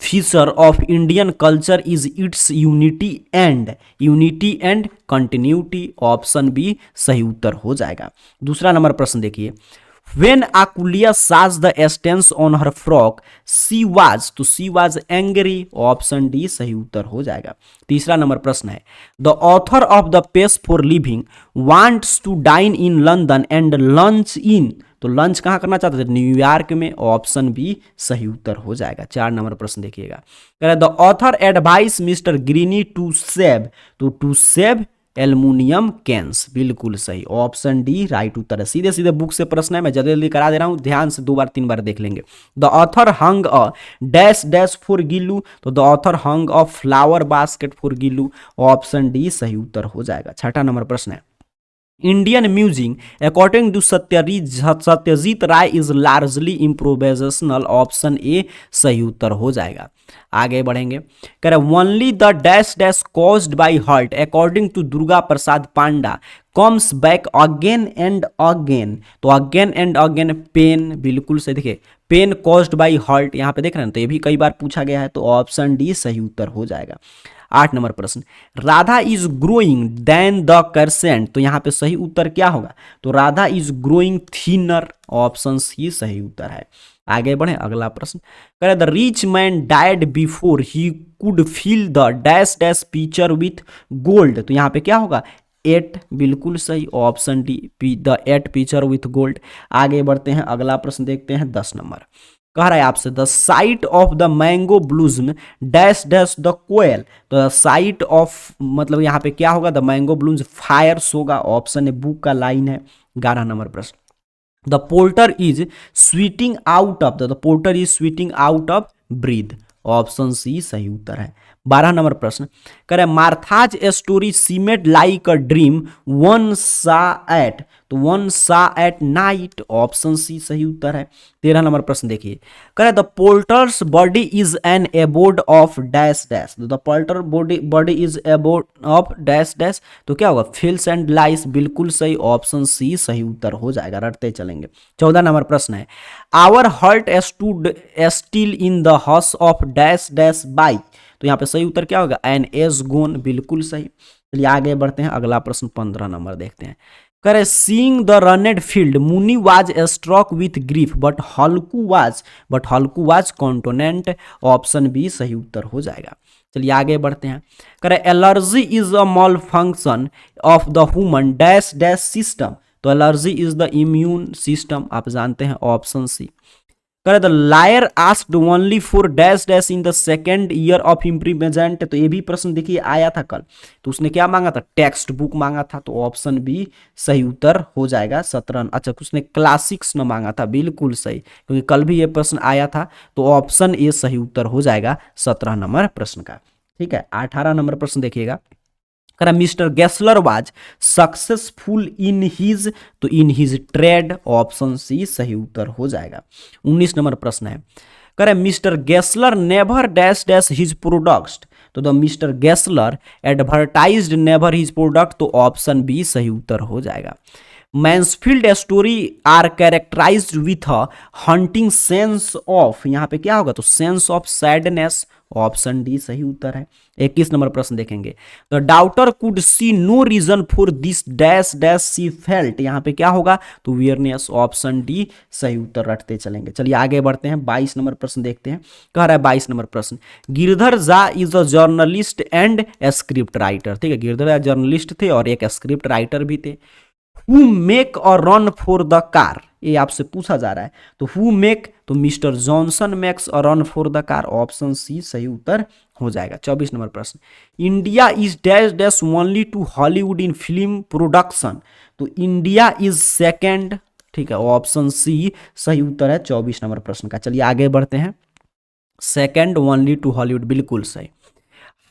feature of Indian culture is its unity and continuity, option B सही उत्तर हो जाएगा। दूसरा नंबर प्रश्न देखिए, When Akulia saw the stains on her frock, she was, तो she was angry, option D सही उत्तर हो जाएगा। तीसरा नंबर प्रश्न है, the author of the pace for living wants to dine in London and lunch in, तो लंच कहाँ करना चाहते थे, न्यूयॉर्क में, ऑप्शन बी सही उत्तर हो जाएगा। 4 नंबर प्रश्न देखिएगा, कह रहा है the author advise mister Greeny to save, तो टू सेव एल्युमिनियम कैंस, बिल्कुल सही, ऑप्शन डी राइट उत्तर है। सीधे सीधे बुक से प्रश्न है, मैं जल्दी जल्दी करा दे रहा हूं, ध्यान से 2 बार 3 बार देख लेंगे। The author hung a dash dash for Gillu, तो the author hung a flower basket for Gillu, option D सही उत्तर हो जाएगा। 6ठा नंबर प्रश्न है, Indian music according to Satyajit Ray is largely improvisational, option A सही उत्तर हो जाएगा। आगे बढ़ेंगे, कह रहे only the dash dash caused by hurt according to Durga Prasad Panda comes back again and again, तो अगेन एंड अगेन पेन, बिल्कुल सही, देखिए पेन कॉज्ड बाय हर्ट यहाँ पे देख रहे हैं, तो ये भी कई बार पूछा गया है, तो ऑप्शन डी सही उत्तर हो जाएगा। 8 नंबर प्रश्न, Radha is growing than the crescent, तो यहाँ पे सही उत्तर क्या होगा, तो Radha is growing thinner, option C सही उत्तर है। आगे बढ़े, अगला प्रश्न, कह the rich man died before he could fill the dash dash picture with gold, तो यहाँ पे क्या होगा, 8, बिल्कुल सही, option D the 8 picture with gold. आगे बढ़ते हैं, अगला प्रश्न देखते हैं, 10 नंबर कह रहा है आपसे, the sight of the mango blossom dash dash the koel, तो द साइट ऑफ मतलब यहाँ पे क्या होगा, द मैंगो ब्लूम्स फायर्स होगा, ऑप्शन ए बुक का लाइन है। 11 नंबर प्रश्न, the porter is sweating out of, the porter is sweating out of breath, option C सही उत्तर है। 12 नंबर प्रश्न, कह रहे Martha's story seemed like a dream one saw at, तो one saw at night, option C सही उत्तर है। 13 नंबर प्रश्न देखिए, कह रहे the porters body is an abode of dash dash, the porter body is abode of dash dash, तो क्या होगा, फिल्स एंड लाइस, बिल्कुल सही, ऑप्शन सी सही उत्तर हो जाएगा, रटते चलेंगे। 14 नंबर प्रश्न है, our heart stood still in the hush of dash dash by, तो यहाँ पे सही उत्तर क्या होगा, एन एज गोन, बिल्कुल सही। चलिए आगे बढ़ते हैं, अगला प्रश्न 15 नंबर देखते हैं, करे seeing the ruined field Munni was struck with grief but Halku was content, option B सही उत्तर हो जाएगा। चलिए आगे बढ़ते हैं, करे allergy is a malfunction of the human dash dash system, तो allergy is the immune system, आप जानते हैं, ऑप्शन सी। करे the lawyer asked only for dash dash in the second year of imprisonment, तो ये भी प्रश्न देखिए आया था कल, तो उसने क्या मांगा था, टेक्स्ट बुक मांगा था, तो ऑप्शन बी सही उत्तर हो जाएगा। 17, अच्छा उसने क्लासिक्स न मांगा था, बिल्कुल सही, क्योंकि कल भी ये प्रश्न आया था, तो ऑप्शन ए सही उत्तर हो जाएगा 17 नंबर प्रश्न का। ठीक है, 18 नंबर प्रश्न देखिएगा, करा mister Gessler was successful in his, तो in his trade, option C सही उत्तर हो जाएगा। 19 नंबर प्रश्न है, करें mister Gessler never dash dash his products, तो the mister Gessler advertised never his product, तो ऑप्शन बी सही उत्तर हो जाएगा। Mansfield story are characterized with a haunting sense of, यहाँ पे क्या होगा, तो sense of sadness, option D सही उत्तर है। 21 नंबर प्रश्न देखेंगे, the daughter could see no reason for this dash dash she felt, यहाँ पे क्या होगा, तो वियरनेस, ऑप्शन डी सही उत्तर रटते चलेंगे। चलिए आगे बढ़ते हैं, 22 नंबर प्रश्न देखते हैं, कह रहा है 22 नंबर प्रश्न, Girdhar Jha is a journalist and script writer, ठीक है, गिरधर झा जर्नलिस्ट थे और एक स्क्रिप्ट राइटर भी थे। Who make or run for the car, ये आपसे पूछा जा रहा है, तो हु मेक, तो mister Johnson makes or run for the car, option C सही उत्तर हो जाएगा। 24 नंबर प्रश्न, India is dash dash only to Hollywood in film production, तो इंडिया इज सेकेंड, ठीक है, ऑप्शन सी सही उत्तर है 24 नंबर प्रश्न का। चलिए आगे बढ़ते हैं, सेकेंड ओनली टू हॉलीवुड, बिल्कुल सही।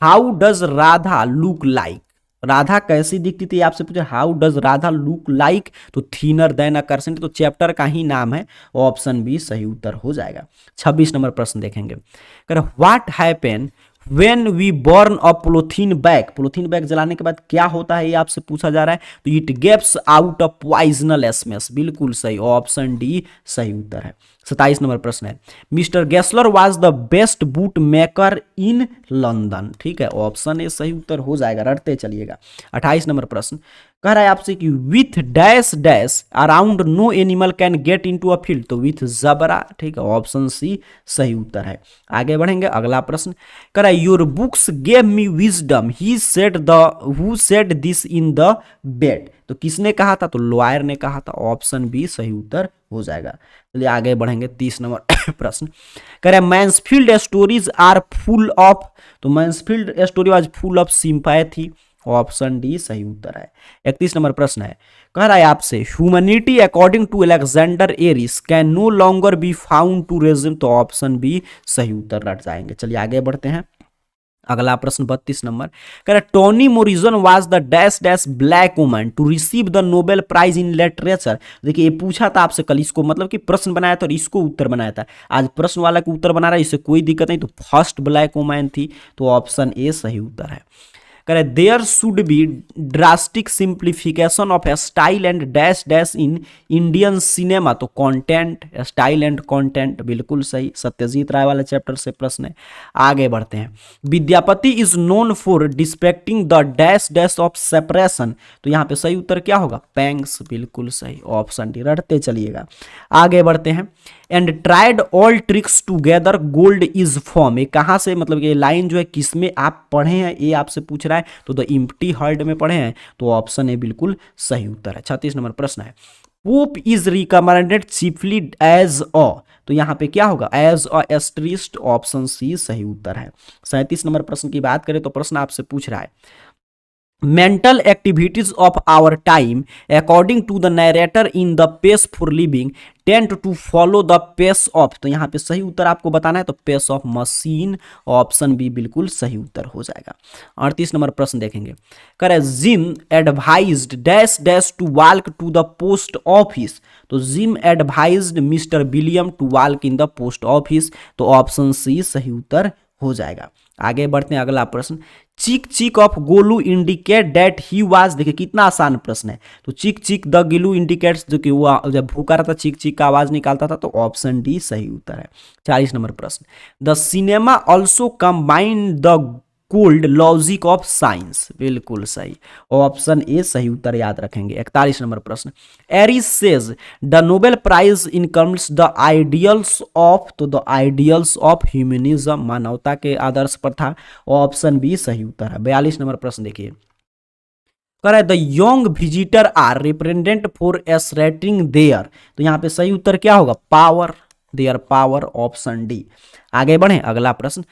How does Radha look like, Radha कैसी दिखती थी, आपसे पूछे how does Radha look like, तो थीनर देन अ करसेंट, तो चैप्टर का ही नाम है, ऑप्शन बी सही उत्तर हो जाएगा। 26 नंबर प्रश्न देखेंगे, कर what happen when we burn a polythene bag, polythene bag जलाने के बाद क्या होता है, ये आपसे पूछा जा रहा है, तो it gets out a poisonous smell, बिल्कुल सही, ऑप्शन डी सही उत्तर है। 27 नंबर प्रश्न है, mister Gessler was the best boot maker in London. ठीक है, ऑप्शन ए सही उत्तर हो जाएगा, रटते चलिएगा। 28 नंबर प्रश्न कह रहा है आपसे कि with dash dash around no animal can get into a field, तो विथ जबरा। ठीक है, ऑप्शन सी सही उत्तर है। आगे बढ़ेंगे, अगला प्रश्न कह रहा है your books gave me wisdom he said the who said this in the bed, तो किसने कहा था, तो लॉयर ने कहा था, ऑप्शन बी सही उत्तर हो जाएगा। चलिए आगे बढ़ेंगे, 30 नंबर प्रश्न कह रहे हैं Mansfield stories are full of, तो Mansfield story was full of sympathy, option D सही उत्तर है। 31 नंबर प्रश्न है, कह रहा है आपसे humanity according to Alexander Aris can no longer be found to resume, तो ऑप्शन बी सही उत्तर रट जाएंगे। चलिए आगे बढ़ते हैं, अगला प्रश्न 32 नंबर कह रहा है Toni Morrison was the dash dash black woman to receive the Nobel prize in literature. देखिए ये पूछा था आपसे कल, इसको मतलब कि प्रश्न बनाया था और इसको उत्तर बनाया था, आज प्रश्न वाला को उत्तर बना रहा है, इससे कोई दिक्कत नहीं। तो फर्स्ट ब्लैक वुमन थी, तो ऑप्शन ए सही उत्तर है। करे there should be drastic simplification of style and dash dash in Indian cinema, तो कंटेंट, स्टाइल एंड कंटेंट, बिल्कुल सही। सत्यजीत राय वाले चैप्टर से प्रश्न है। आगे बढ़ते हैं, Vidyapati is known for depicting the dash dash of separation, तो यहाँ पे सही उत्तर क्या होगा, पैंग्स, बिल्कुल सही, ऑप्शन डी, रटते चलिएगा। आगे बढ़ते हैं, and tried all tricks together gold is form, ये कहाँ से, मतलब ये लाइन जो है किसमें आप पढ़े हैं, ये आपसे पूछ रहा है, तो द एम्प्टी हर्ड में पढ़े हैं, तो ऑप्शन ए बिल्कुल सही उत्तर है। 36 नंबर प्रश्न है, pope is recommended chiefly as a, तो यहाँ पे क्या होगा, एज अ एस्ट्रिस्ट, ऑप्शन सी सही उत्तर है। 37 नंबर प्रश्न की बात करें तो प्रश्न आपसे पूछ रहा है mental activities of our time according to the narrator in the pace for living tend to follow the pace of, तो यहाँ पे सही उत्तर आपको बताना है, तो pace of machine, option B बिल्कुल सही उत्तर हो जाएगा। 38 नंबर प्रश्न देखेंगे, करे Jim advised dash dash to walk to the post office, तो Jim advised mister William to walk in the post office, तो ऑप्शन सी सही उत्तर हो जाएगा। आगे बढ़ते हैं, अगला प्रश्न, चिक चिक of Golu indicate that he was, देखिए कितना आसान प्रश्न है, तो चिक चिक द गिलू इंडिकेट्स, जो कि वो जब भूखा रहता चिक चिक का आवाज निकालता था, तो ऑप्शन डी सही उत्तर है। 40 नंबर प्रश्न, the cinema also combine the cold logic of science, बिल्कुल सही, ऑप्शन ए सही उत्तर याद रखेंगे। 41 नंबर प्रश्न, Aris says the Nobel prize incomes the ideals of, तो द आइडियल्स ऑफ ह्यूमनिज्म, मानवता के आदर्श पर था, ऑप्शन बी सही उत्तर है। 42 नंबर प्रश्न देखिए, कह रहा है the young visitor are represent for asserting their, तो यहाँ पे सही उत्तर क्या होगा, power, their power, option D. आगे बढ़े, अगला प्रश्न,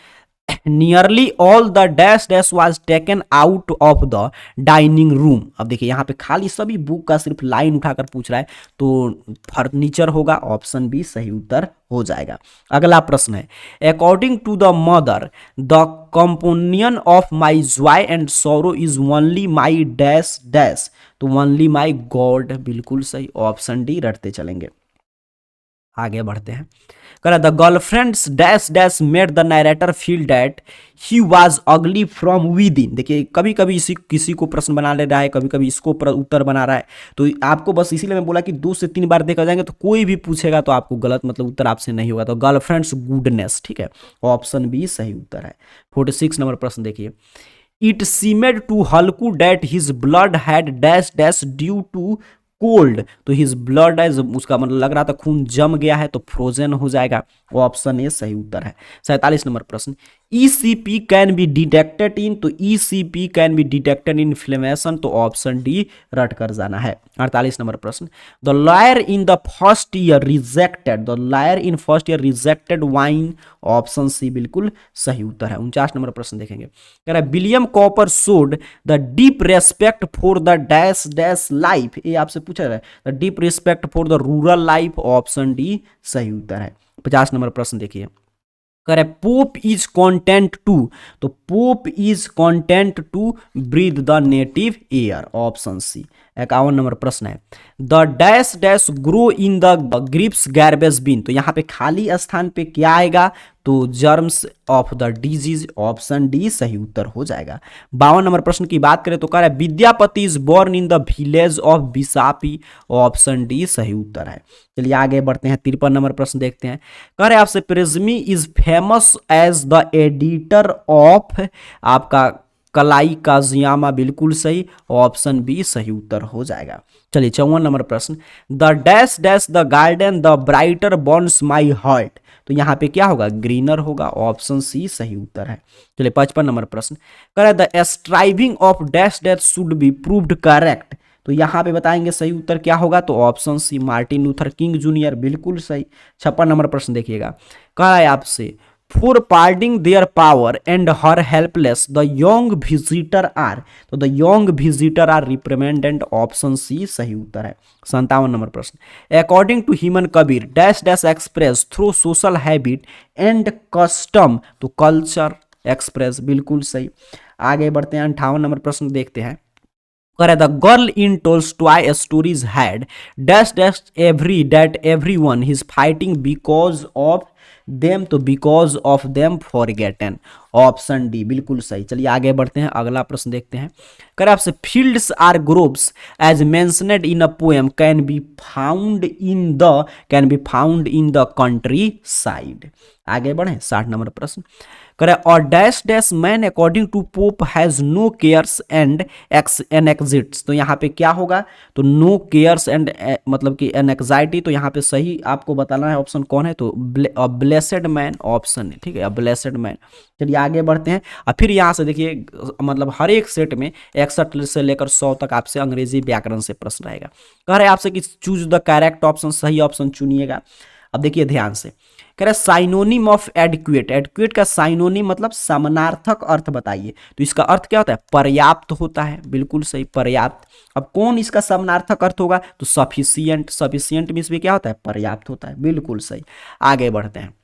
nearly all the dash dash was taken out of the dining room, अब देखिए यहाँ पे खाली सभी बुक का सिर्फ लाइन उठाकर पूछ रहा है, तो फर्नीचर होगा, ऑप्शन बी सही उत्तर हो जाएगा। अगला प्रश्न है, according to the mother the companion of my joy and sorrow is only my dash dash, तो ओनली माई गॉड, बिल्कुल सही, ऑप्शन डी, रटते चलेंगे। आगे बढ़ते हैं, कह the girlfriends dash dash made the narrator feel that he was अगली फ्रॉम विद इन, देखिए कभी कभी किसी को प्रश्न बना ले रहा है, कभी कभी इसको उत्तर बना रहा है, तो आपको बस इसीलिए मैं बोला कि 2 से 3 बार देखा जाएंगे, तो कोई भी पूछेगा तो आपको गलत मतलब उत्तर आपसे नहीं होगा, तो गर्लफ्रेंड्स गुडनेस, ठीक है, ऑप्शन बी सही उत्तर है। 46 नंबर प्रश्न देखिए, it seemed to Halku that his blood had dash dash due to cold, तो हिज ब्लड एज, उसका मतलब लग रहा था खून जम गया है, तो फ्रोजन हो जाएगा, ऑप्शन ए सही उत्तर है। 47 नंबर प्रश्न, ECP can be detected in, तो ECP can be detected in inflammation, तो ऑप्शन डी रट कर जाना है। 48 नंबर प्रश्न, the lawyer in the first year rejected, the lawyer in first year rejected wine, option C बिल्कुल सही उत्तर है। 49 नंबर प्रश्न देखेंगे, कह रहा है William copper showed the deep respect for the dash dash life, ये आपसे पूछा है, the deep respect for the rural life, option D सही उत्तर है। 50 नंबर प्रश्न देखिए, कह रहा है पोप इज कॉन्टेंट टू, तो pope is content to breathe the native air, option C. 51 number प्रश्न है, the dash dash grow in the grips garbage bin, तो यहाँ पे खाली स्थान पे क्या आएगा, तो germs of the disease, option D सही उत्तर हो जाएगा। 52 नंबर प्रश्न की बात करें तो कह रहा है Vidyapati is born in the village of Bisapi, option D सही उत्तर है। चलिए आगे बढ़ते हैं, 53 नंबर प्रश्न देखते हैं। कह रहे आपसे प्रिज्मी is famous as the editor of आपका कलाई काजियामा, बिल्कुल सही, ऑप्शन बी सही उत्तर हो जाएगा। चलिए 54 नंबर प्रश्न, the dash dash the garden the brighter borns my heart, तो यहाँ पे क्या होगा, ग्रीनर होगा, ऑप्शन सी सही उत्तर है। चलिए 55 नंबर प्रश्न, कह रहा है the striving of dash dash should be proved correct, तो यहाँ पे बताएंगे सही उत्तर क्या होगा, तो option C Martin Luther King junior, बिल्कुल सही। 56 नंबर प्रश्न देखिएगा, कह रहा है आपसे for parting their power and her helpless the young visitor are, तो the young visitor are represented, option C सही उत्तर है। 57 नंबर प्रश्न, according to Humayun Kabir dash dash express through social habit and custom, तो कल्चर एक्सप्रेस, बिल्कुल सही। आगे बढ़ते हैं, 58 नंबर प्रश्न देखते हैं। The girl in Tolstoy stories had dash dash every that every one his fighting because of them, तो because of them forgotten, option D बिल्कुल सही। चलिए आगे बढ़ते हैं, अगला प्रश्न देखते हैं। कह आपसे fields are groves as mentioned in a poem can be found in the countryside. आगे बढ़े, 60 नंबर प्रश्न, करे और dash dash man according to Pope has no cares and exits, तो यहाँ पे क्या होगा, तो नो केयर्स एंड मतलब कि एनएक्साइटी, तो यहाँ पे सही आपको बताना है ऑप्शन कौन है, तो ब्लेसेड मैन, ऑप्शन है, ठीक है, ब्लेसेड मैन। चलिए आगे बढ़ते हैं, और फिर यहाँ से देखिए मतलब हर एक सेट में 61 से लेकर 100 तक आपसे अंग्रेजी व्याकरण से प्रश्न रहेगा। कह रहे आपसे कि चूज द करेक्ट ऑप्शन, सही ऑप्शन चुनिएगा। अब देखिए ध्यान से, कह रहे साइनोनिम ऑफ एडिक्वेट, एडिक्वेट का साइनोनिम मतलब समानार्थक अर्थ बताइए, तो इसका अर्थ क्या होता है, पर्याप्त होता है, बिल्कुल सही, पर्याप्त। अब कौन इसका समानार्थक अर्थ होगा, तो सफिशिएंट, सफिशिएंट मींस भी क्या होता है, पर्याप्त होता है, बिल्कुल सही। आगे बढ़ते हैं,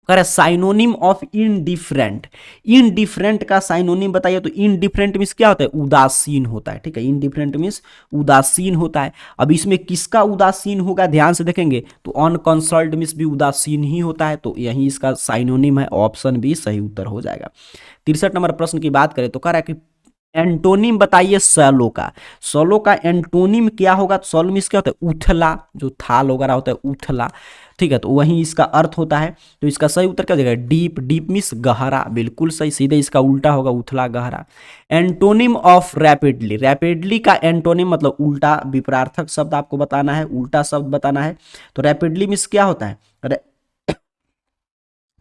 कह रहे साइनोनिम ऑफ इनडिफरेंट, इनडिफरेंट का साइनोनिम बताइए, तो इनडिफरेंट मींस क्या होता है, उदासीन होता है, ठीक है, इनडिफरेंट मींस उदासीन होता है। अब इसमें किसका उदासीन होगा, ध्यान से देखेंगे तो अनकंसल्ट मींस भी उदासीन ही होता है, तो यही इसका साइनोनिम है, ऑप्शन बी सही उत्तर हो जाएगा। 63 नंबर प्रश्न की बात करें तो कह रहा है कि एंटोनिम बताइए सैलो का, सैलो का एंटोनिम क्या होगा, तो सैलो मींस क्या होता है, उथला, जो थाल वगैरह होता है उथला, ठीक है, तो वही इसका अर्थ होता है, तो इसका सही उत्तर क्या हो जाएगा, डीप, डीप मींस गहरा, बिल्कुल सही, सीधे इसका उल्टा होगा, उथला गहरा। एंटोनिम ऑफ रैपिडली, रैपिडली का एंटोनिम मतलब उल्टा विपरार्थक शब्द आपको बताना है, उल्टा शब्द बताना है, तो रैपिडली मींस क्या होता है,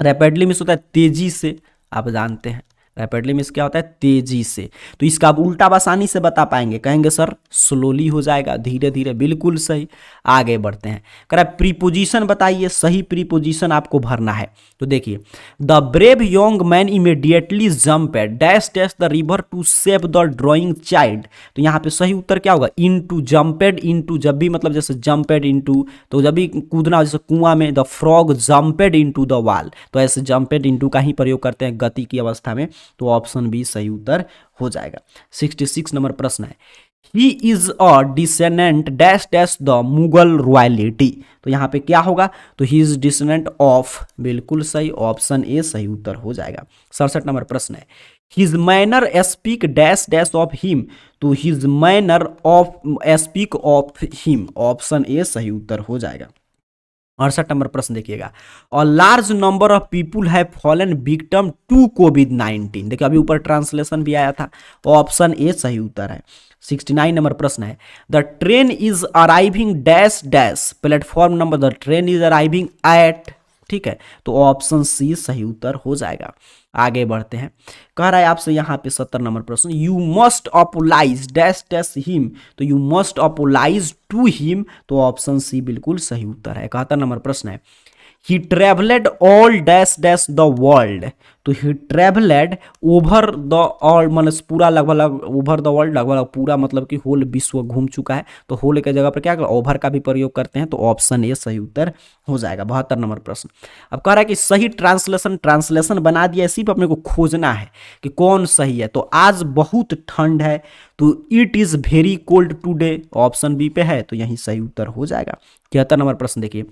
रैपिडली मींस होता है तेजी से, आप जानते हैं रैपिडली मींस क्या होता है, तेजी से, तो इसका आप उल्टा आसानी से बता पाएंगे, कहेंगे सर स्लोली हो जाएगा, धीरे धीरे, बिल्कुल सही। आगे बढ़ते हैं, कह रहा है प्रीपोजिशन बताइए, सही प्रीपोजिशन आपको भरना है, तो देखिए the brave young man immediately jumped dash dash the river to save the drowning child, तो यहाँ पे सही उत्तर क्या होगा, इनटू, जंपेड इनटू, जब भी मतलब जैसे जंपेड इनटू, तो जब भी कूदना जैसे कुआं में, the frog jumped into the wall, तो ऐसे जंपेड इनटू का ही प्रयोग करते हैं गति की अवस्था में, तो ऑप्शन बी सही उत्तर हो जाएगा। 66 नंबर प्रश्न है, he is a descendant dash dash the Mughal royalty, तो यहाँ पे क्या होगा, तो ही इज डिसेंडेंट ऑफ, बिल्कुल सही, ऑप्शन ए सही उत्तर हो जाएगा। 67 नंबर प्रश्न है, his manner speak dash dash of him, तो his manner of speak of him, option A सही उत्तर हो जाएगा। 68 नंबर प्रश्न देखिएगा, और large number of people have fallen victim to कोविड-19, देखिए अभी ऊपर ट्रांसलेशन भी आया था, ऑप्शन ए सही उत्तर है। 69 नंबर प्रश्न है, the train is arriving dash dash platform number, the train is arriving at, ठीक है, तो ऑप्शन सी सही उत्तर हो जाएगा। आगे बढ़ते हैं, कह रहा है आपसे यहाँ पे 70 नंबर प्रश्न, you must apologise dash dash him, तो you must apologise to him, तो ऑप्शन सी बिल्कुल सही उत्तर है। 71 नंबर प्रश्न है, he travelled all dash dash the world, तो he travelled over the all मतलब पूरा लगभग ओवर द वर्ल्ड, लगभग पूरा मतलब कि होल विश्व घूम चुका है, तो होल के जगह पर क्या ओवर का भी प्रयोग करते हैं, तो ऑप्शन ए सही उत्तर हो जाएगा। 72 नंबर प्रश्न, अब कह रहा है कि सही ट्रांसलेशन बना दिया, इसी पर अपने को खोजना है कि कौन सही है, तो आज बहुत ठंड है तो it is very cold today option B पे है, तो यही सही उत्तर हो जाएगा। 73 नंबर प्रश्न देखिए,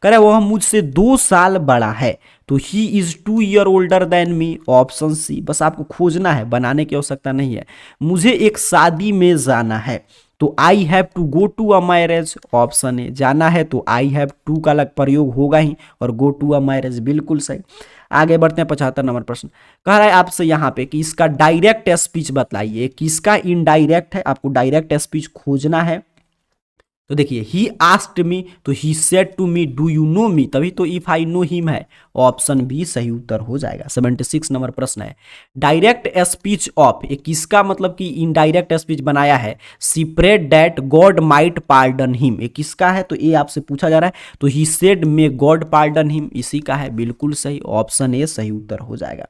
कह रहा है वह मुझसे 2 साल बड़ा है, तो he is 2 year older than me, option C. बस आपको खोजना है, बनाने की आवश्यकता नहीं है। मुझे एक शादी में जाना है, तो I have to go to a marriage, option A. जाना है तो आई हैव टू का अलग प्रयोग होगा ही, और गो टू अ मैरिज बिल्कुल सही। आगे बढ़ते हैं 75 नंबर प्रश्न, कह रहा है आपसे यहाँ पे कि इसका डायरेक्ट स्पीच बताइए, किसका इनडायरेक्ट है, आपको डायरेक्ट स्पीच खोजना है। तो देखिए, ही आस्क्ड मी, तो he said to me do you know me, तभी तो इफ आई नो हिम है, ऑप्शन बी सही उत्तर हो जाएगा। 76 नंबर प्रश्न है, डायरेक्ट स्पीच ऑफ, ये किसका मतलब कि इनडायरेक्ट स्पीच बनाया है, she prayed that God might pardon him, ये किसका है, तो ये आपसे पूछा जा रहा है, तो he said may God pardon him, इसी का है, बिल्कुल सही, ऑप्शन ए सही उत्तर हो जाएगा।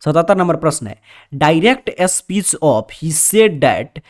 77 नंबर प्रश्न है, direct speech of he said that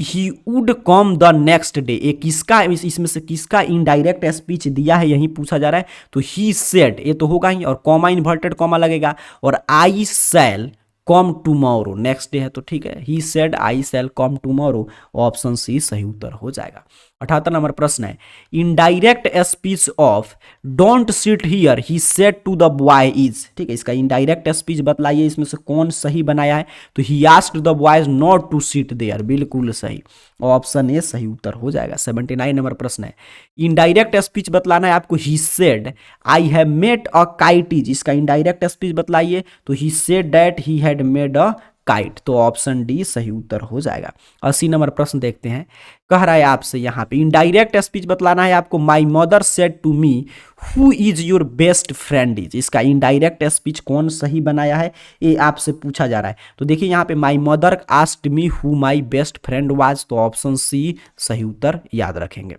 he would come the next day, ये किसका, इसमें से किसका इनडायरेक्ट स्पीच दिया है, यही पूछा जा रहा है। तो ही सेड, ये तो होगा ही, और कॉमा इन्वर्टेड कॉमा लगेगा, और I shall come tomorrow, next day है तो ठीक है, he said I shall come tomorrow, option C सही उत्तर हो जाएगा। 78 नंबर प्रश्न है, indirect speech of don't sit here he said to the boy is, ठीक है, इसका इनडायरेक्ट स्पीच बतलाइए, इसमें से कौन सही बनाया है, तो he asked the boys not to sit there, बिल्कुल सही, ऑप्शन ए सही उत्तर हो जाएगा। 79 नंबर प्रश्न है, इनडायरेक्ट स्पीच बतलाना है आपको, he said I have met a kite, इसका इनडायरेक्ट स्पीच बतलाइए, तो he said that he had made a kite, तो ऑप्शन डी सही उत्तर हो जाएगा। 80 नंबर प्रश्न देखते हैं, कह रहा है आपसे यहाँ पे इनडायरेक्ट स्पीच बतलाना है आपको, my mother said to me who is your best friend is, इसका इनडायरेक्ट स्पीच कौन सही बनाया है, ये आपसे पूछा जा रहा है। तो देखिए यहाँ पे my mother asked me who my best friend was, तो ऑप्शन सी सही उत्तर याद रखेंगे।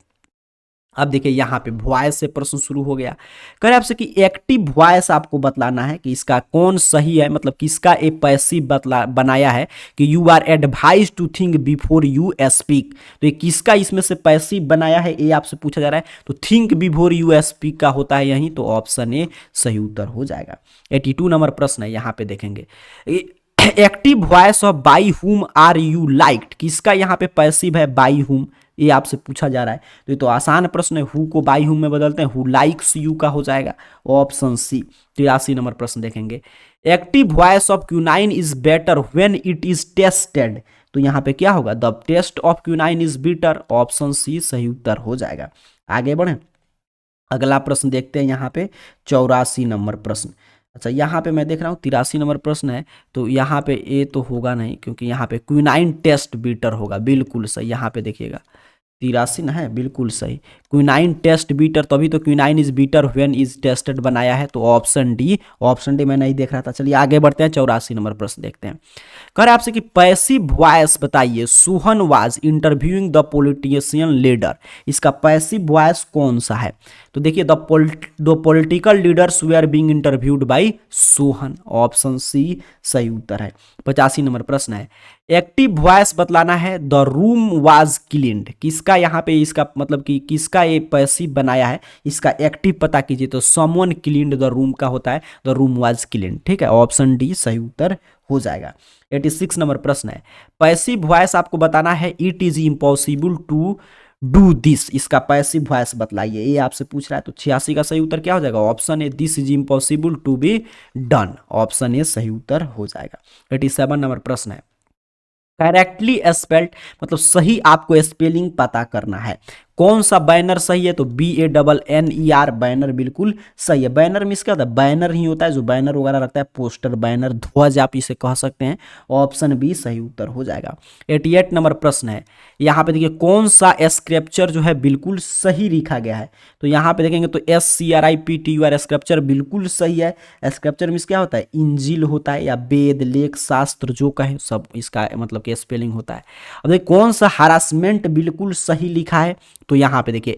अब देखिए यहाँ पे वॉइस से प्रश्न शुरू हो गया, कह रहे आपसे कि एक्टिव वॉइस आपको बतलाना है कि इसका कौन सही है, मतलब किसका ए पैसिव बनाया है कि you are advise to think before you speak, तो ये किसका इसमें से पैसिव बनाया है, ये आपसे पूछा जा रहा है। तो थिंक बिफोर यू स्पीक का होता है यही, तो ऑप्शन ए सही उत्तर हो जाएगा। 82 नंबर प्रश्न है, यहाँ पे देखेंगे active voice of by whom are you liked, किसका यहाँ पे पैसिव है, बाई हुम, ये आपसे पूछा जा रहा है। तो ये तो आसान प्रश्न है, हु को बाई हुम में बदलते हैं, हु लाइक्स यू का हो जाएगा, ऑप्शन सी। 83 नंबर प्रश्न देखेंगे, active voice of quinine is better when it is tested, तो यहाँ पे क्या होगा, the test of quinine is bitter, option C सही उत्तर हो जाएगा। आगे बढ़े, अगला प्रश्न देखते हैं यहाँ पे 84 नंबर प्रश्न। अच्छा, यहाँ पे मैं देख रहा हूँ 83 नंबर प्रश्न है, तो यहाँ पे ए तो होगा नहीं, क्योंकि यहाँ पे क्विनाइन टेस्ट बीटर होगा, बिल्कुल सही। यहाँ पे देखिएगा 83 ना है, बिल्कुल सही, क्विनाइन टेस्ट बीटर, तभी तो quinine is bitter when is tasted बनाया है, तो ऑप्शन डी, ऑप्शन डी मैं नहीं देख रहा था। चलिए आगे बढ़ते हैं, 84 नंबर प्रश्न देखते हैं। कह रहे आपसे कि पैसिव वॉइस बताइए, Sohan was interviewing the politician leader, इसका पैसिव वॉइस कौन सा है, तो देखिए the political leaders were being interviewed by Sohan, option C सही उत्तर है। 85 नंबर प्रश्न है, एक्टिव वॉइस बतलाना है, द रूम वाज क्लीन्ड, किसका यहाँ पे इसका मतलब कि किसका ये पैसिव बनाया है, इसका एक्टिव पता कीजिए, तो समवन क्लीन्ड द रूम का होता है, द रूम वाज क्लीन्ड, ठीक है, ऑप्शन डी सही उत्तर हो जाएगा। 86 नंबर प्रश्न है, पैसिव वॉइस आपको बताना है, it is impossible to do this, इसका पैसिव वॉइस बतलाइए, ये आपसे पूछ रहा है। तो 86 का सही उत्तर क्या हो जाएगा, option A, this is impossible to be done, option A सही उत्तर हो जाएगा। 87 नंबर प्रश्न है, करेक्टली स्पेल्ड मतलब सही आपको स्पेलिंग पता करना है, कौन सा बैनर सही है, तो BANNER बैनर बिल्कुल सही है। बैनर मीन्स क्या होता है, बैनर ही होता है जो बैनर वगैरह रखता है, पोस्टर, बैनर, ध्वज आप इसे कह सकते हैं, ऑप्शन बी सही उत्तर हो जाएगा। 88 नंबर प्रश्न है, यहाँ पे देखिए कौन सा स्क्रिप्चर जो है बिल्कुल सही लिखा गया है, तो यहाँ पे देखेंगे तो SCRIPTUR स्क्रिप्चर बिल्कुल सही है। स्क्रिप्चर मीन्स क्या होता है, इंजिल होता है या वेद, लेख, शास्त्र जो कहे सब इसका मतलब कि स्पेलिंग होता है। अब देखिए कौन सा हरासमेंट बिल्कुल सही लिखा है, तो यहाँ पे देखिए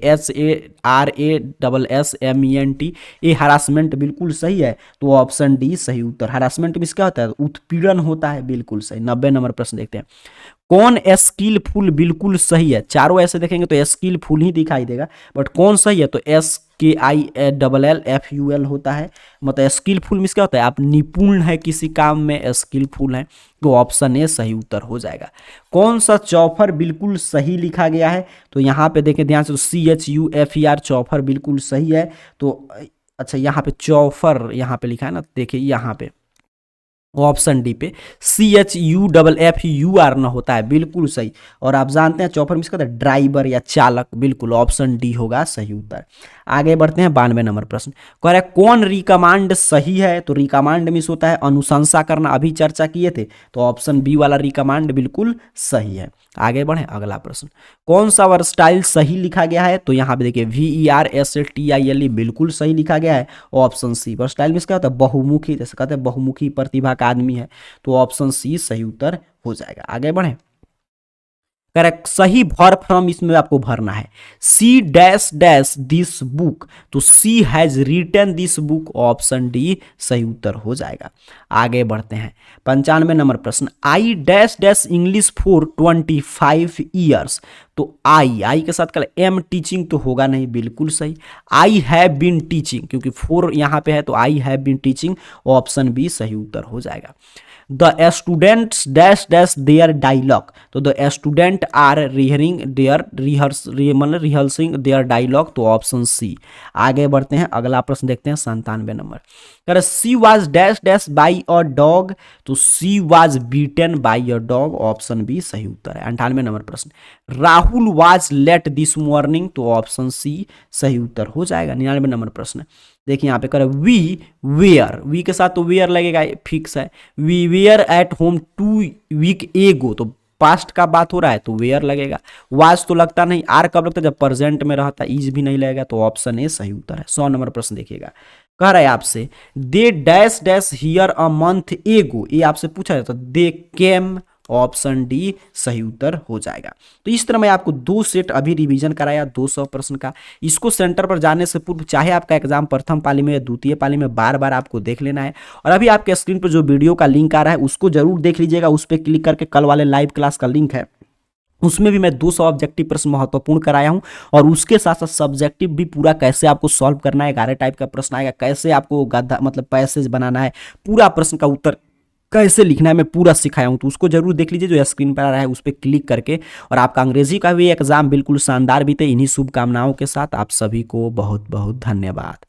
HARASSMENT, ये हरासमेंट बिल्कुल सही है, तो ऑप्शन डी सही उत्तर। हरासमेंट में क्या होता है, उत्पीड़न होता है, बिल्कुल सही। 90 नंबर प्रश्न देखते हैं, कौन स्किलफुल बिल्कुल सही है, चारों ऐसे देखेंगे तो स्किलफुल ही दिखाई देगा, बट कौन सही है तो SKILLFUL होता है, मतलब स्किलफुल मीन्स क्या होता है, आप निपुण है किसी काम में, स्किलफुल है, तो ऑप्शन ए सही उत्तर हो जाएगा। कौन सा चौफर बिल्कुल सही लिखा गया है, तो यहाँ पे देखें ध्यान से, CHUFER चौफर बिल्कुल सही है। तो अच्छा यहाँ पे चौफर यहाँ पे लिखा है ना, देखिए यहाँ पे ऑप्शन डी पे CHUFFUR ना होता है, बिल्कुल सही। और आप जानते हैं चौपर मिस करते हैं ड्राइवर या चालक, बिल्कुल ऑप्शन डी होगा सही उत्तर। आगे बढ़ते हैं 92 नंबर प्रश्न, कह रहा है कौन रिकमांड सही है, तो रिकमांड मिस होता है अनुशंसा करना, अभी चर्चा किए थे, तो ऑप्शन बी वाला रिकमांड बिल्कुल सही है। आगे बढ़े अगला प्रश्न, कौन सा वर्सटाइल सही लिखा गया है, तो यहाँ पे देखिए VERSTILE बिल्कुल सही लिखा गया है। ऑप्शन सी, वर्सटाइल में क्या होता है, बहुमुखी, जैसे कहते हैं बहुमुखी प्रतिभा का आदमी है, तो ऑप्शन सी सही उत्तर हो जाएगा। आगे बढ़े, करेक्ट सही भर फ्रॉम इसमें आपको भरना है, C dash dash this book, तो C has written this book, option D सही उत्तर हो जाएगा। आगे बढ़ते हैं 95 नंबर प्रश्न, I dash dash English for 25 years, तो आई के साथ कल एम टीचिंग तो होगा नहीं, बिल्कुल सही। आई हैव बीन टीचिंग, क्योंकि फोर यहाँ पे है तो I have been teaching, option B सही उत्तर हो जाएगा। The students dash dash their dialogue, तो the student are rehearing their मतलब रिहर्सिंग देयर डायलॉग, तो ऑप्शन सी। आगे बढ़ते हैं अगला प्रश्न देखते हैं 97 नंबर, कर C was dash dash by a dog, तो सी was beaten by a dog, option B सही उत्तर है। 98 नंबर प्रश्न, Rahul was late this morning, तो ऑप्शन सी सही उत्तर हो जाएगा। 99 नंबर प्रश्न देखिए यहाँ पे कर वी वेयर, वी के साथ तो वेयर लगेगा, फिक्स है। We were at home 2 week ago, तो पास्ट का बात हो रहा है तो वेयर लगेगा। वाज तो लगता नहीं, आर कब लगता है जब प्रेजेंट में रहता, इज भी नहीं लगेगा, तो ऑप्शन ए सही उत्तर है। 100 नंबर प्रश्न देखिएगा, कह रहा है आपसे they dash dash here a month एगो, ये आपसे पूछा जाता है, दे केम, ऑप्शन डी सही उत्तर हो जाएगा। तो इस तरह मैं आपको 2 सेट अभी रिवीजन कराया 200 प्रश्न का। इसको सेंटर पर जाने से पूर्व चाहे आपका एग्जाम प्रथम पाली में या द्वितीय पाली में, बार बार आपको देख लेना है। और अभी आपके स्क्रीन पर जो वीडियो का लिंक आ रहा है उसको जरूर देख लीजिएगा, उस पर क्लिक करके कल वाले लाइव क्लास का लिंक है, उसमें भी मैं 200 ऑब्जेक्टिव प्रश्न महत्वपूर्ण कराया हूं, और उसके साथ साथ सब्जेक्टिव भी पूरा कैसे आपको सॉल्व करना है, 11 टाइप का प्रश्न आएगा, कैसे आपको गद्दा मतलब पैसेज बनाना है, पूरा प्रश्न का उत्तर कैसे लिखना है, मैं पूरा सिखाया हूं, तो उसको जरूर देख लीजिए जो स्क्रीन पर आ रहा है उस पर क्लिक करके। और आपका अंग्रेजी का भी एग्जाम बिल्कुल शानदार बीते, इन्हीं शुभकामनाओं के साथ आप सभी को बहुत बहुत धन्यवाद।